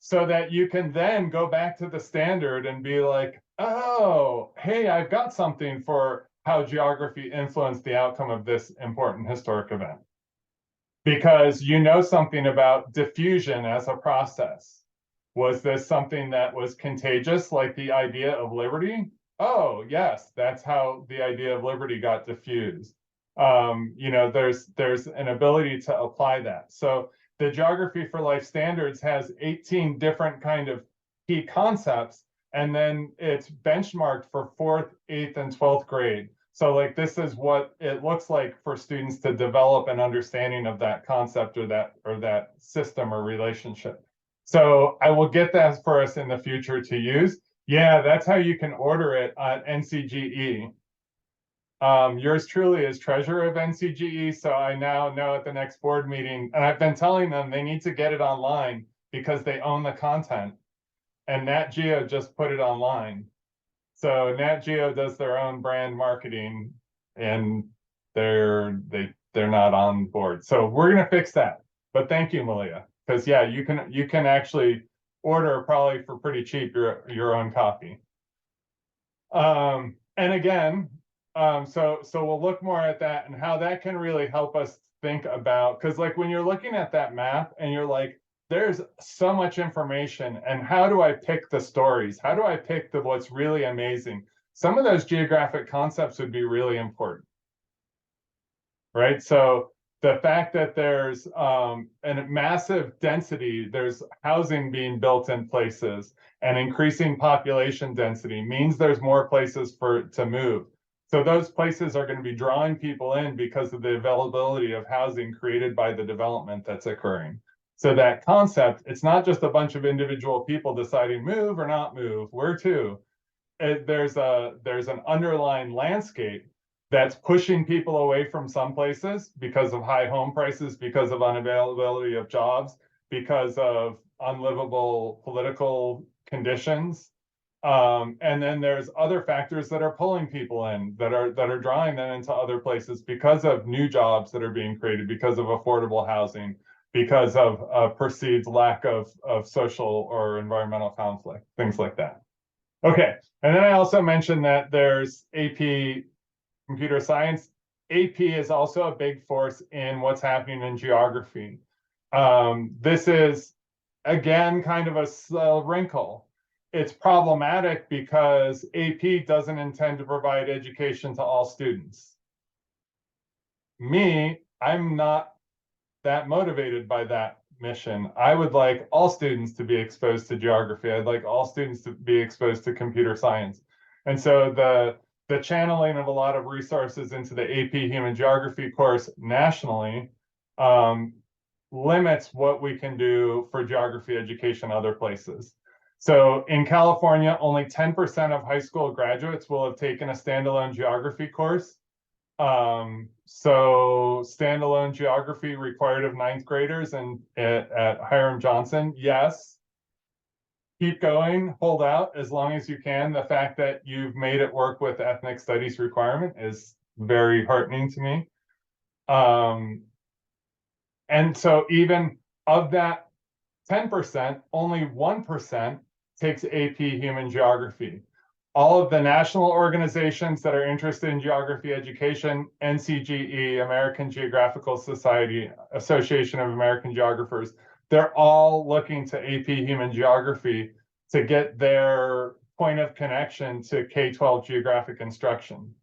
so that you can then go back to the standard and be like, oh, hey, I've got something for how geography influenced the outcome of this important historic event. Because you know something about diffusion as a process. Was this something that was contagious, like the idea of liberty? Oh, yes, that's how the idea of liberty got diffused. You know, there's an ability to apply that. So the Geography for Life standards has 18 different kind of key concepts, and then it's benchmarked for 4th, 8th, and 12th grade. So like this is what it looks like for students to develop an understanding of that concept or that system or relationship. So I will get that for us in the future to use. Yeah, that's how you can order it at NCGE. Yours truly is treasurer of NCGE, so I now know at the next board meeting, and I've been telling them they need to get it online because they own the content, and Nat Geo just put it online. So Nat Geo does their own brand marketing, and they're not on board. So we're gonna fix that. But thank you, Malia, because yeah, you can actually order probably for pretty cheap your own copy. And again, so we'll look more at that and how that can really help us think about, because like when you're looking at that map and you're like, there's so much information, and how do I pick the stories? How do I pick what's really amazing? Some of those geographic concepts would be really important, right? So the fact that there's a massive density, there's housing being built in places, and increasing population density means there's more places to move. So those places are going to be drawing people in because of the availability of housing created by the development that's occurring. So that concept, it's not just a bunch of individual people deciding move or not move, where to. There's an underlying landscape that's pushing people away from some places because of high home prices, because of unavailability of jobs, because of unlivable political conditions. And then there's other factors that are pulling people in, that are drawing them into other places because of new jobs that are being created, because of affordable housing, because of a perceived lack of social or environmental conflict, things like that. Okay, and then I also mentioned that there's AP computer science. AP is also a big force in what's happening in geography. This is, again, kind of a wrinkle. It's problematic because AP doesn't intend to provide education to all students. Me, I'm not that motivated by that mission. I would like all students to be exposed to geography. I'd like all students to be exposed to computer science. And so the channeling of a lot of resources into the AP Human Geography course nationally limits what we can do for geography education other places. So in California, only 10% of high school graduates will have taken a standalone geography course. So standalone geography required of ninth graders and at Hiram Johnson, yes. Keep going, hold out as long as you can. The fact that you've made it work with ethnic studies requirement is very heartening to me. And so even of that 10%, only 1% takes AP Human Geography. All of the national organizations that are interested in geography education, NCGE, American Geographical Society, Association of American Geographers, they're all looking to AP Human Geography to get their point of connection to K-12 geographic instruction.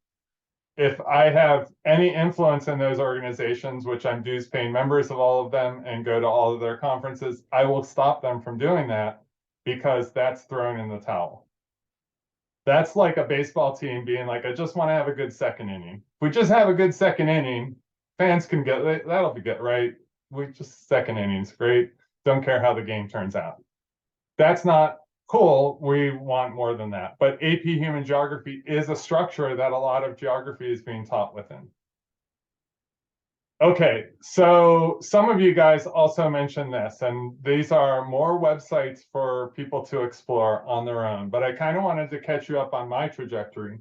If I have any influence in those organizations, which I'm dues paying members of all of them and go to all of their conferences, I will stop them from doing that because that's thrown in the towel. That's like a baseball team being like, I just want to have a good second inning. If we just have a good second inning, fans can get, that'll be good, right? We just second innings, great. Don't care how the game turns out. That's not cool. We want more than that. But AP Human Geography is a structure that a lot of geography is being taught within. Okay, so some of you guys also mentioned this, and these are more websites for people to explore on their own, but I kind of wanted to catch you up on my trajectory.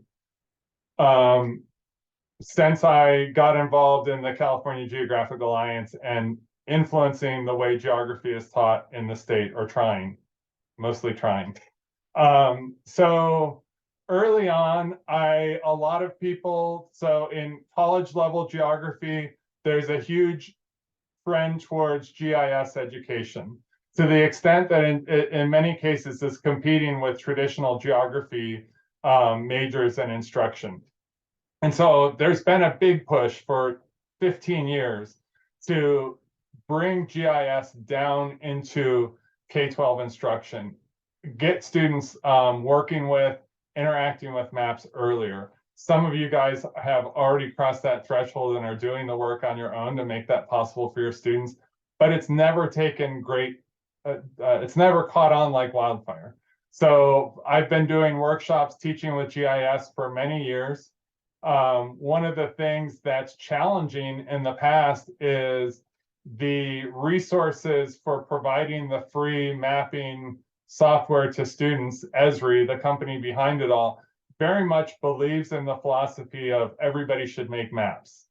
Since I got involved in the California Geographic Alliance and influencing the way geography is taught in the state, or trying, mostly trying. So early on, a lot of people, so in college level geography, there's a huge trend towards GIS education to the extent that in many cases is competing with traditional geography majors and instruction. And so there's been a big push for 15 years to bring GIS down into K-12 instruction, get students working with, interacting with maps earlier. Some of you guys have already crossed that threshold and are doing the work on your own to make that possible for your students, but it's never taken great, it's never caught on like wildfire. So I've been doing workshops teaching with GIS for many years. One of the things that's challenging in the past is the resources for providing the free mapping software to students. Esri, the company behind it all, very much believes in the philosophy of everybody should make maps.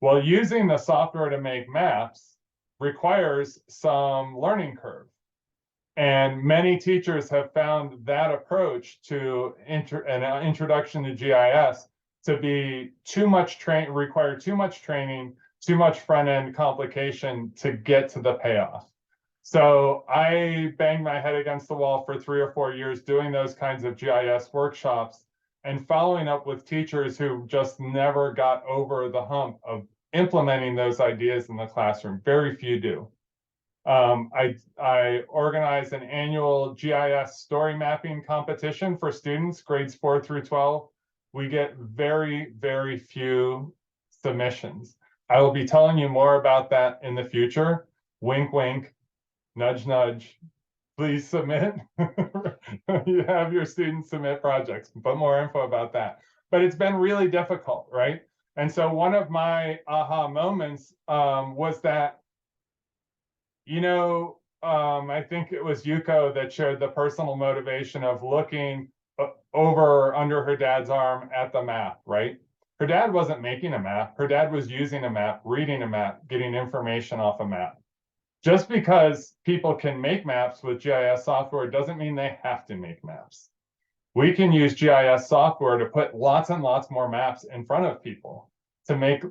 Well, using the software to make maps requires some learning curve. And many teachers have found that approach to an introduction to GIS to be require too much training, too much front-end complication to get to the payoff. So I banged my head against the wall for 3 or 4 years doing those kinds of GIS workshops and following up with teachers who just never got over the hump of implementing those ideas in the classroom. Very few do. I organized an annual GIS story mapping competition for students, grades 4 through 12. We get very, very few submissions. I will be telling you more about that in the future. Wink, wink. Nudge, nudge, please submit. You have your students submit projects, but more info about that. But it's been really difficult, right? And so one of my aha moments was that, I think it was Yuko that shared the personal motivation of looking over or under her dad's arm at the map, right? Her dad wasn't making a map. Her dad was using a map, reading a map, getting information off a map. Just because people can make maps with GIS software doesn't mean they have to make maps. we can use GIS software to put lots and lots more maps in front of people to make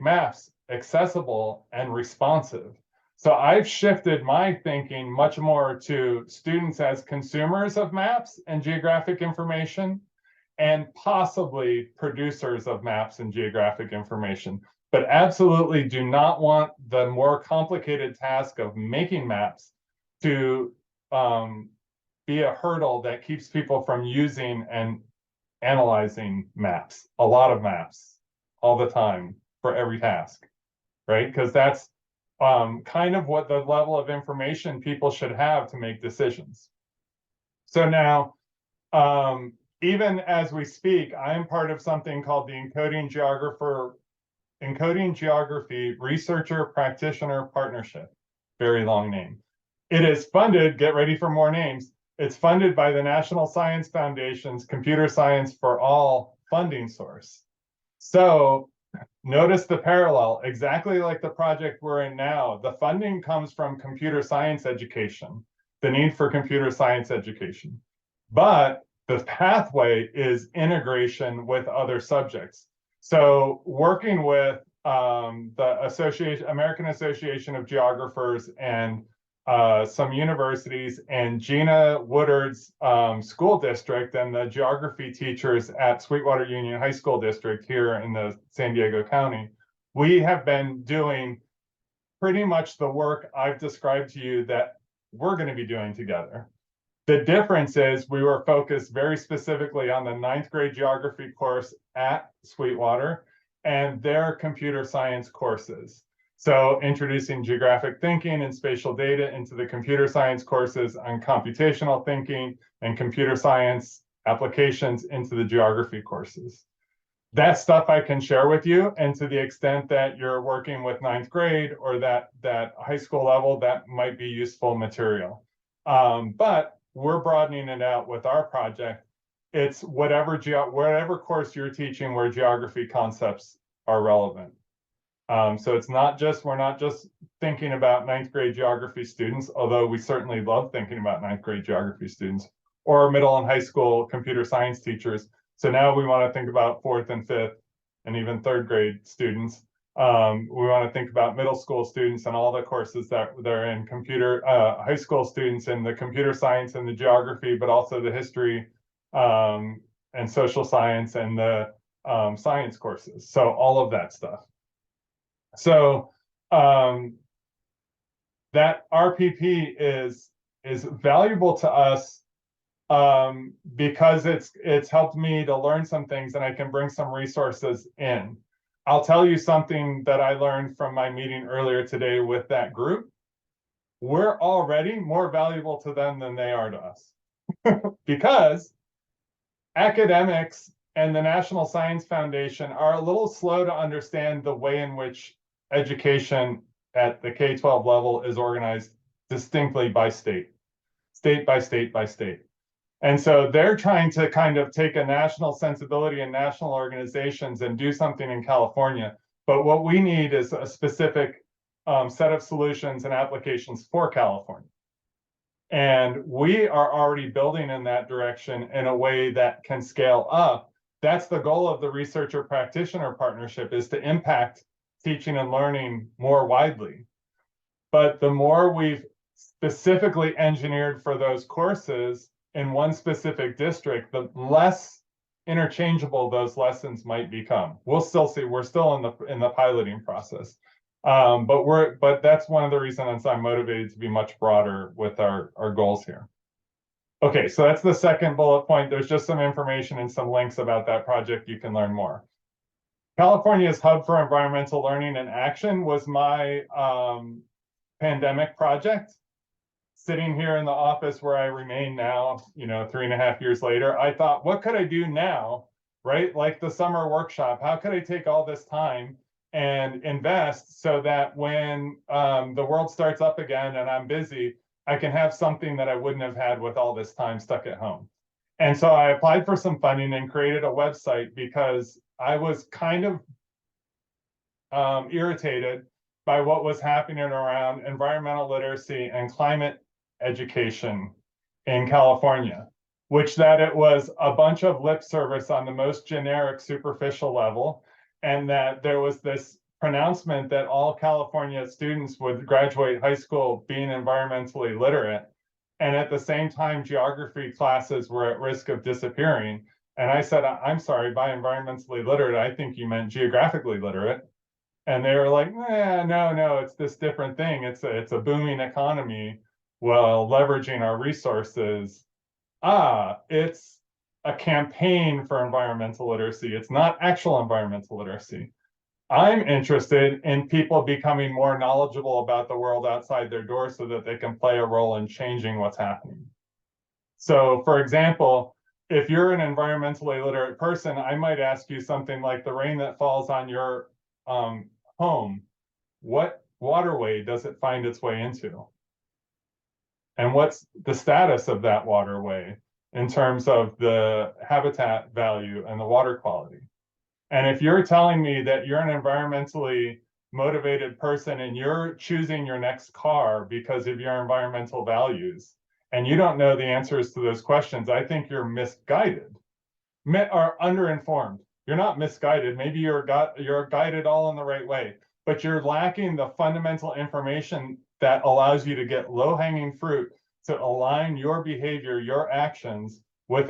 maps accessible and responsive. So I've shifted my thinking much more to students as consumers of maps and geographic information, and possibly producers of maps and geographic information, but absolutely do not want the more complicated task of making maps to be a hurdle that keeps people from using and analyzing maps, a lot of maps, all the time for every task, right? Because that's kind of what the level of information people should have to make decisions. So now, even as we speak, I am part of something called the Encoding Geography Researcher Practitioner Partnership. Very long name. It is funded, get ready for more names. It's funded by the National Science Foundation's Computer Science for All funding source. So notice the parallel, exactly like the project we're in now. The funding comes from computer science education, the need for computer science education. But the pathway is integration with other subjects. So working with the American Association of Geographers and some universities and Gina Woodard's school district and the geography teachers at Sweetwater Union High School District here in the San Diego County, we have been doing pretty much the work I've described to you that we're going to be doing together. The difference is we were focused very specifically on the 9th grade geography course at Sweetwater and their computer science courses. So introducing geographic thinking and spatial data into the computer science courses on computational thinking and computer science applications into the geography courses. That stuff I can share with you, and to the extent that you're working with 9th grade or that high school level, that might be useful material. But we're broadening it out with our project. It's whatever course you're teaching where geography concepts are relevant. So it's not just, we're not just thinking about 9th grade geography students, although we certainly love thinking about 9th grade geography students, or middle and high school computer science teachers. So now we want to think about 4th and 5th and even 3rd grade students. We want to think about middle school students and all the courses that they're in, high school students in the computer science and the geography, but also the history and social science and the science courses. So all of that stuff. So that RPP is valuable to us because it's helped me to learn some things and I can bring some resources in. I'll tell you something that I learned from my meeting earlier today with that group. We're already more valuable to them than they are to us because academics and the National Science Foundation are a little slow to understand the way in which education at the K-12 level is organized distinctly by state by state by state. And so they're trying to kind of take a national sensibility and national organizations and do something in California. But what we need is a specific set of solutions and applications for California. And we are already building in that direction in a way that can scale up. That's the goal of the researcher practitioner partnership, is to impact teaching and learning more widely. But the more we've specifically engineered for those courses in one specific district, the less interchangeable those lessons might become. We'll still see, we're still in the piloting process. But that's one of the reasons I'm motivated to be much broader with our goals here. Okay, so that's the second bullet point. There's just some information and some links about that project. You can learn more. California's Hub for Environmental Learning and Action was my pandemic project. Sitting here in the office where I remain now, 3.5 years later, I thought, what could I do now, right? Like the summer workshop, how could I take all this time and invest so that when the world starts up again and I'm busy, I can have something that I wouldn't have had with all this time stuck at home. And so I applied for some funding and created a website because I was kind of irritated by what was happening around environmental literacy and climate education in California. which that it was a bunch of lip service on the most generic, superficial level, and that there was this pronouncement that all California students would graduate high school being environmentally literate. And at the same time, geography classes were at risk of disappearing. And I said, I'm sorry, by environmentally literate, I think you meant geographically literate. And they were like, no, it's this different thing. It's a booming economy while leveraging our resources. It's a campaign for environmental literacy. It's not actual environmental literacy. I'm interested in people becoming more knowledgeable about the world outside their door so that they can play a role in changing what's happening. So, for example, if you're an environmentally literate person, I might ask you something like the rain that falls on your home, what waterway does it find its way into? And what's the status of that waterway in terms of the habitat value and the water quality? And if you're telling me that you're an environmentally motivated person and you're choosing your next car because of your environmental values, and you don't know the answers to those questions, I think you're misguided or underinformed. You're not misguided. Maybe you're guided all in the right way, but you're lacking the fundamental information that allows you to get low-hanging fruit to align your behavior, your actions with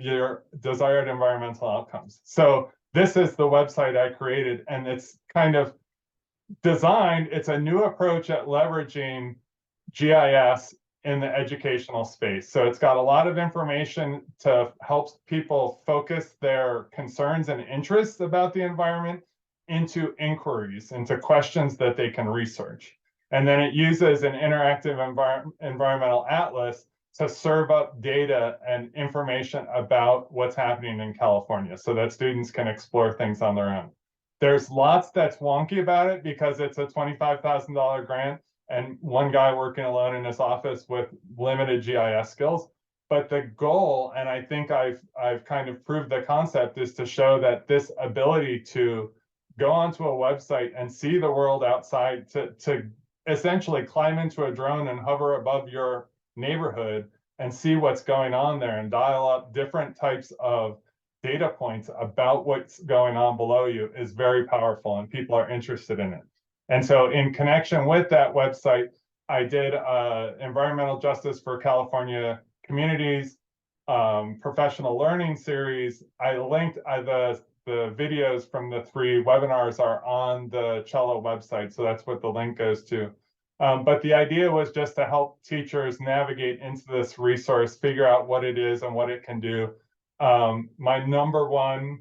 your desired environmental outcomes. So this is the website I created, and it's kind of designed, it's a new approach at leveraging GIS in the educational space. So it's got a lot of information to help people focus their concerns and interests about the environment into inquiries, into questions that they can research. And then it uses an interactive environmental atlas to serve up data and information about what's happening in California so that students can explore things on their own. There's lots that's wonky about it because it's a $25,000 grant and one guy working alone in his office with limited GIS skills. But the goal, and I think I've kind of proved the concept, is to show that this ability to go onto a website and see the world outside, to essentially climb into a drone and hover above your neighborhood and see what's going on there and dial up different types of data points about what's going on below you is very powerful, and people are interested in it. And so in connection with that website, I did environmental justice for California communities, professional learning series. I linked the videos from the 3 webinars are on the Cello website. So that's what the link goes to. But the idea was just to help teachers navigate into this resource, figure out what it is and what it can do. My number one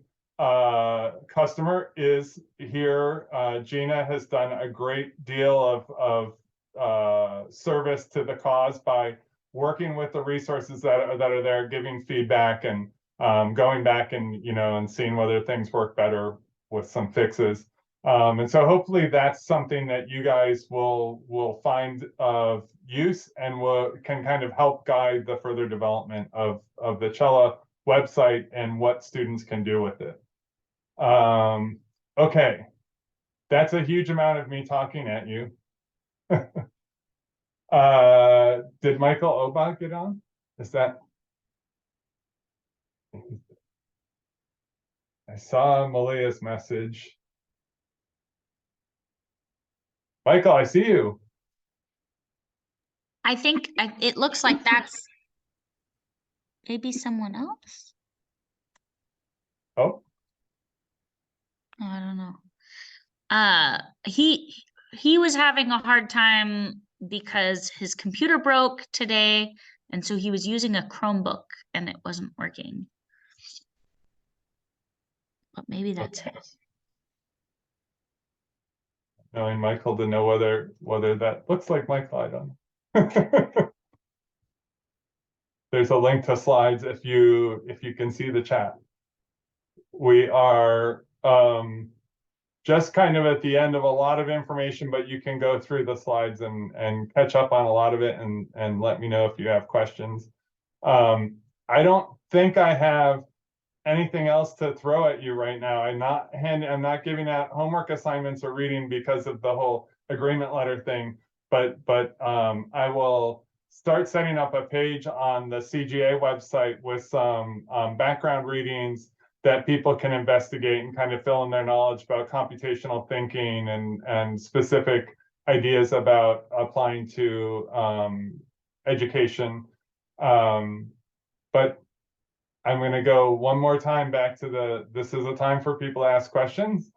customer is here. Gina has done a great deal of service to the cause by working with the resources that are there, giving feedback and going back and and seeing whether things work better with some fixes. And so hopefully that's something that you guys will find of use and can kind of help guide the further development of the Cello website and what students can do with it. Okay, that's a huge amount of me talking at you. Did Michael Obach get on? Is that? I saw Malia's message. Michael, I see you. I think it looks like that's maybe someone else. Oh. I don't know. He was having a hard time because his computer broke today, and so he was using a Chromebook and it wasn't working. But maybe that's him. Knowing Michael to know whether that looks like Michael, I don't know. There's a link to slides if you can see the chat. We are just kind of at the end of a lot of information, but you can go through the slides and catch up on a lot of it and let me know if you have questions. I don't think I have anything else to throw at you right now. I'm not giving out homework assignments or reading because of the whole agreement letter thing, but I will start setting up a page on the CGA website with some background readings that people can investigate and kind of fill in their knowledge about computational thinking and specific ideas about applying to education. But I'm going to go one more time back to this is a time for people to ask questions.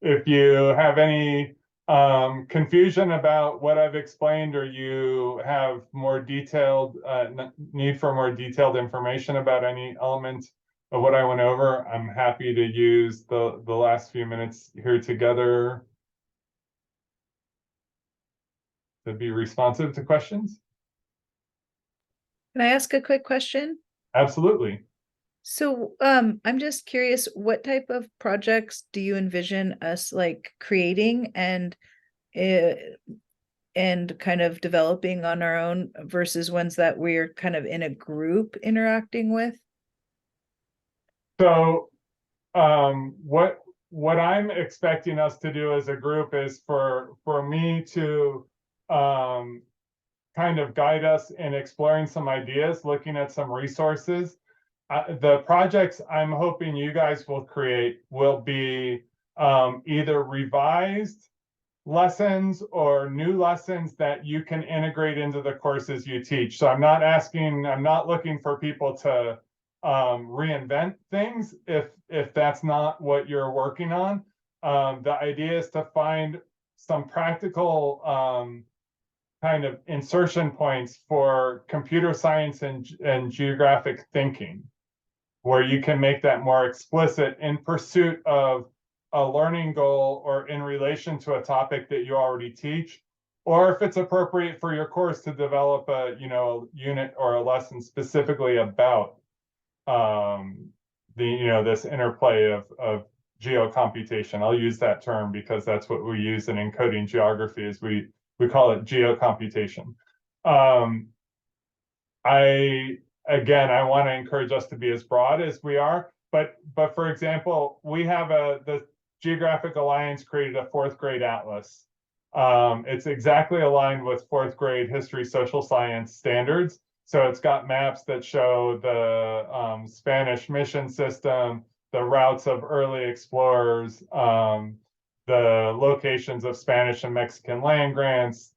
If you have any confusion about what I've explained, or you have more detailed need for more detailed information about any element of what I went over, I'm happy to use the last few minutes here together to be responsive to questions. Can I ask a quick question? Absolutely. So, I'm just curious, what type of projects do you envision us like creating and kind of developing on our own versus ones that we're kind of in a group interacting with? So, what I'm expecting us to do as a group is for me to kind of guide us in exploring some ideas, looking at some resources. The projects I'm hoping you guys will create will be either revised lessons or new lessons that you can integrate into the courses you teach. So I'm not looking for people to reinvent things if that's not what you're working on. The idea is to find some practical kind of insertion points for computer science and geographic thinking, where you can make that more explicit in pursuit of a learning goal or in relation to a topic that you already teach, or if it's appropriate for your course to develop a unit or a lesson specifically about this interplay of geocomputation. I'll use that term because that's what we use in encoding geography, is we call it geocomputation. I want to encourage us to be as broad as we are, but for example, we have the Geographic Alliance created a 4th grade atlas. It's exactly aligned with 4th grade history, social science standards. So it's got maps that show the Spanish mission system, the routes of early explorers, the locations of Spanish and Mexican land grants,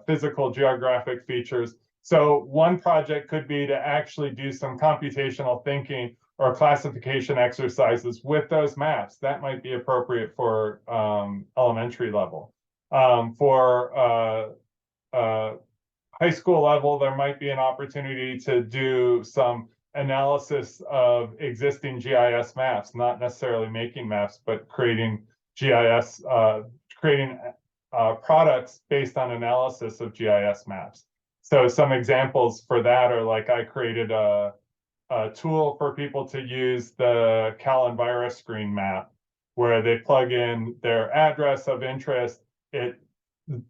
physical geographic features. So one project could be to actually do some computational thinking or classification exercises with those maps. That might be appropriate for elementary level. For high school level, there might be an opportunity to do some analysis of existing GIS maps, not necessarily making maps, but creating GIS, creating products based on analysis of GIS maps. So some examples for that are, like, I created a tool for people to use the Callan virus screen map, where they plug in their address of interest, it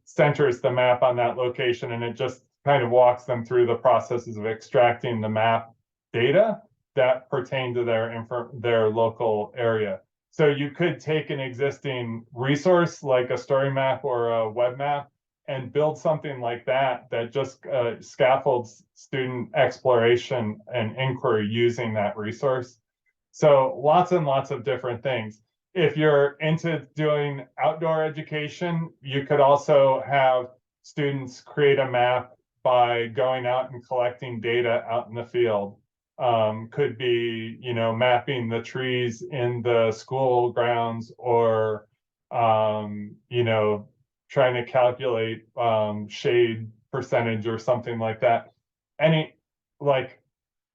centers the map on that location, and it just kind of walks them through the processes of extracting the map data that pertain to their local area. So you could take an existing resource like a story map or a web map and build something like that just scaffolds student exploration and inquiry using that resource. So lots and lots of different things. If you're into doing outdoor education, you could also have students create a map by going out and collecting data out in the field. Could be, mapping the trees in the school grounds, or, trying to calculate shade percentage or something like that.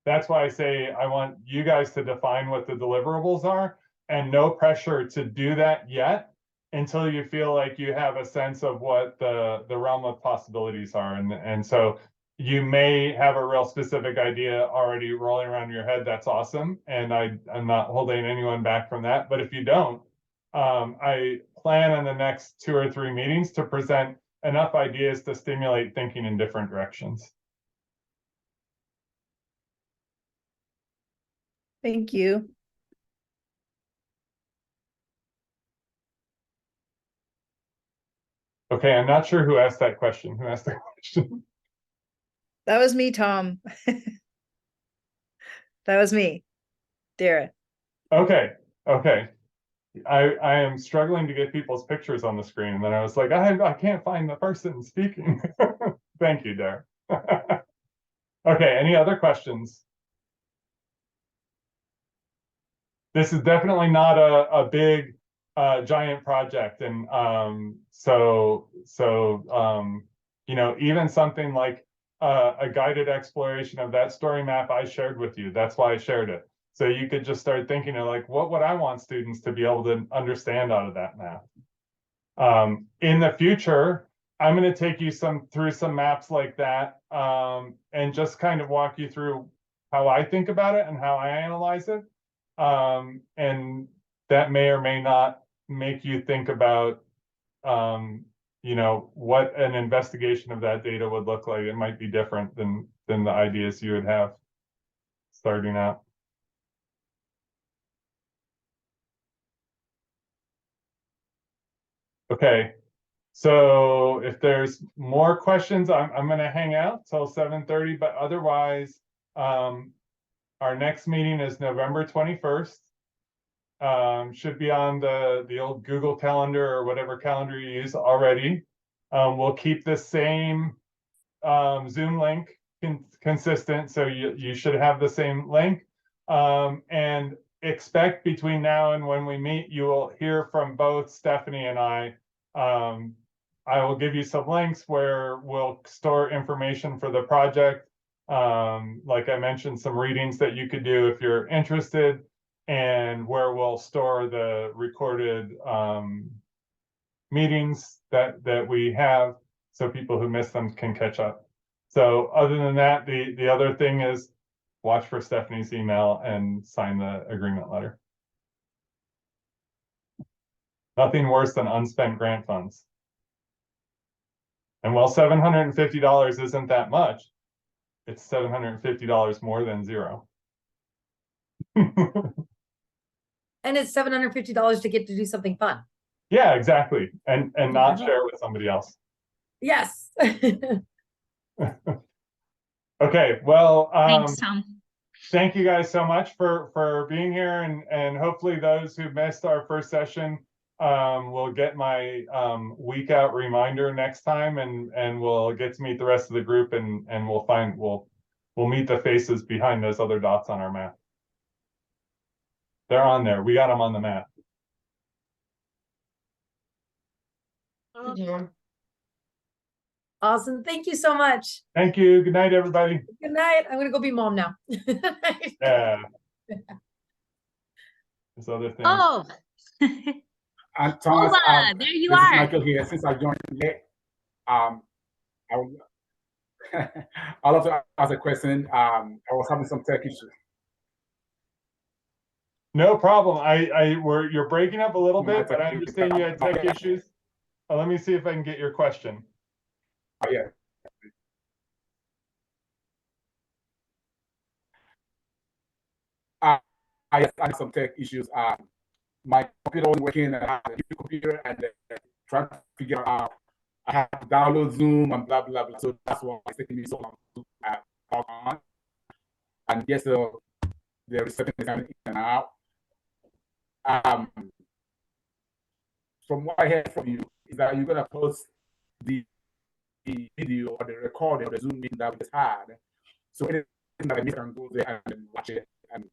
That's why I say I want you guys to define what the deliverables are, and no pressure to do that yet until you feel like you have a sense of what the realm of possibilities are. And so you may have a real specific idea already rolling around in your head. That's awesome. And I'm not holding anyone back from that. But if you don't, I plan on the next 2 or 3 meetings to present enough ideas to stimulate thinking in different directions. Thank you. Okay, I'm not sure who asked that question. Who asked that question? That was me, Tom. That was me, Dara. Okay, okay. I am struggling to get people's pictures on the screen, and then I was like, I can't find the person speaking. Thank you, Dara. Okay, any other questions? This is definitely not a big giant project, and you know, even something like a guided exploration of that story map I shared with you. That's why I shared it. So you could just start thinking of like, what would I want students to be able to understand out of that map? In the future, I'm going to take you through some maps like that, and just kind of walk you through how I think about it and how I analyze it. And that may or may not make you think about, you know, what an investigation of that data would look like. It might be different than the ideas you would have starting out. Okay, so if there's more questions, I'm going to hang out till 7:30, but otherwise, our next meeting is November 21st. Should be on the old Google Calendar or whatever calendar you use already. We'll keep the same Zoom link consistent, so you should have the same link. And expect between now and when we meet, you will hear from both Stephanie and I. I will give you some links where we'll store information for the project. Like I mentioned, some readings that you could do if you're interested, and where we'll store the recorded meetings that we have, so people who miss them can catch up. So other than that, the other thing is watch for Stephanie's email and sign the agreement letter. Nothing worse than unspent grant funds. And while $750 isn't that much, it's $750 more than zero. And it's $750 to get to do something fun. Yeah, exactly. And not share with somebody else. Yes. Okay, well, Thanks, Tom. thank you guys so much for being here, and hopefully those who missed our first session will get my week out reminder next time, and we'll get to meet the rest of the group, and we'll meet the faces behind those other dots on our map. They're on there. We got them on the map. Yeah. Awesome. Thank you so much. Thank you. Good night, everybody. Good night. I'm gonna go be mom now. Yeah. This other thing. Oh, And Thomas, there you this is are. Michael here. Since I joined late, I would I'd love to ask a question. I was having some tech issues. No problem. You're breaking up a little bit, but I understand you had tech issues. Let me see if I can get your question. Yeah. I had some tech issues. My computer wasn't working, and I had a new computer, and trying to figure out. I had to download Zoom and blah blah blah. So that's why it's taking me so long to log on. And yes, the reception is coming in and out. From what I heard from you is that you're gonna post the video or the recording of the Zoom meeting that we just had. So anything that I miss can go there and watch it and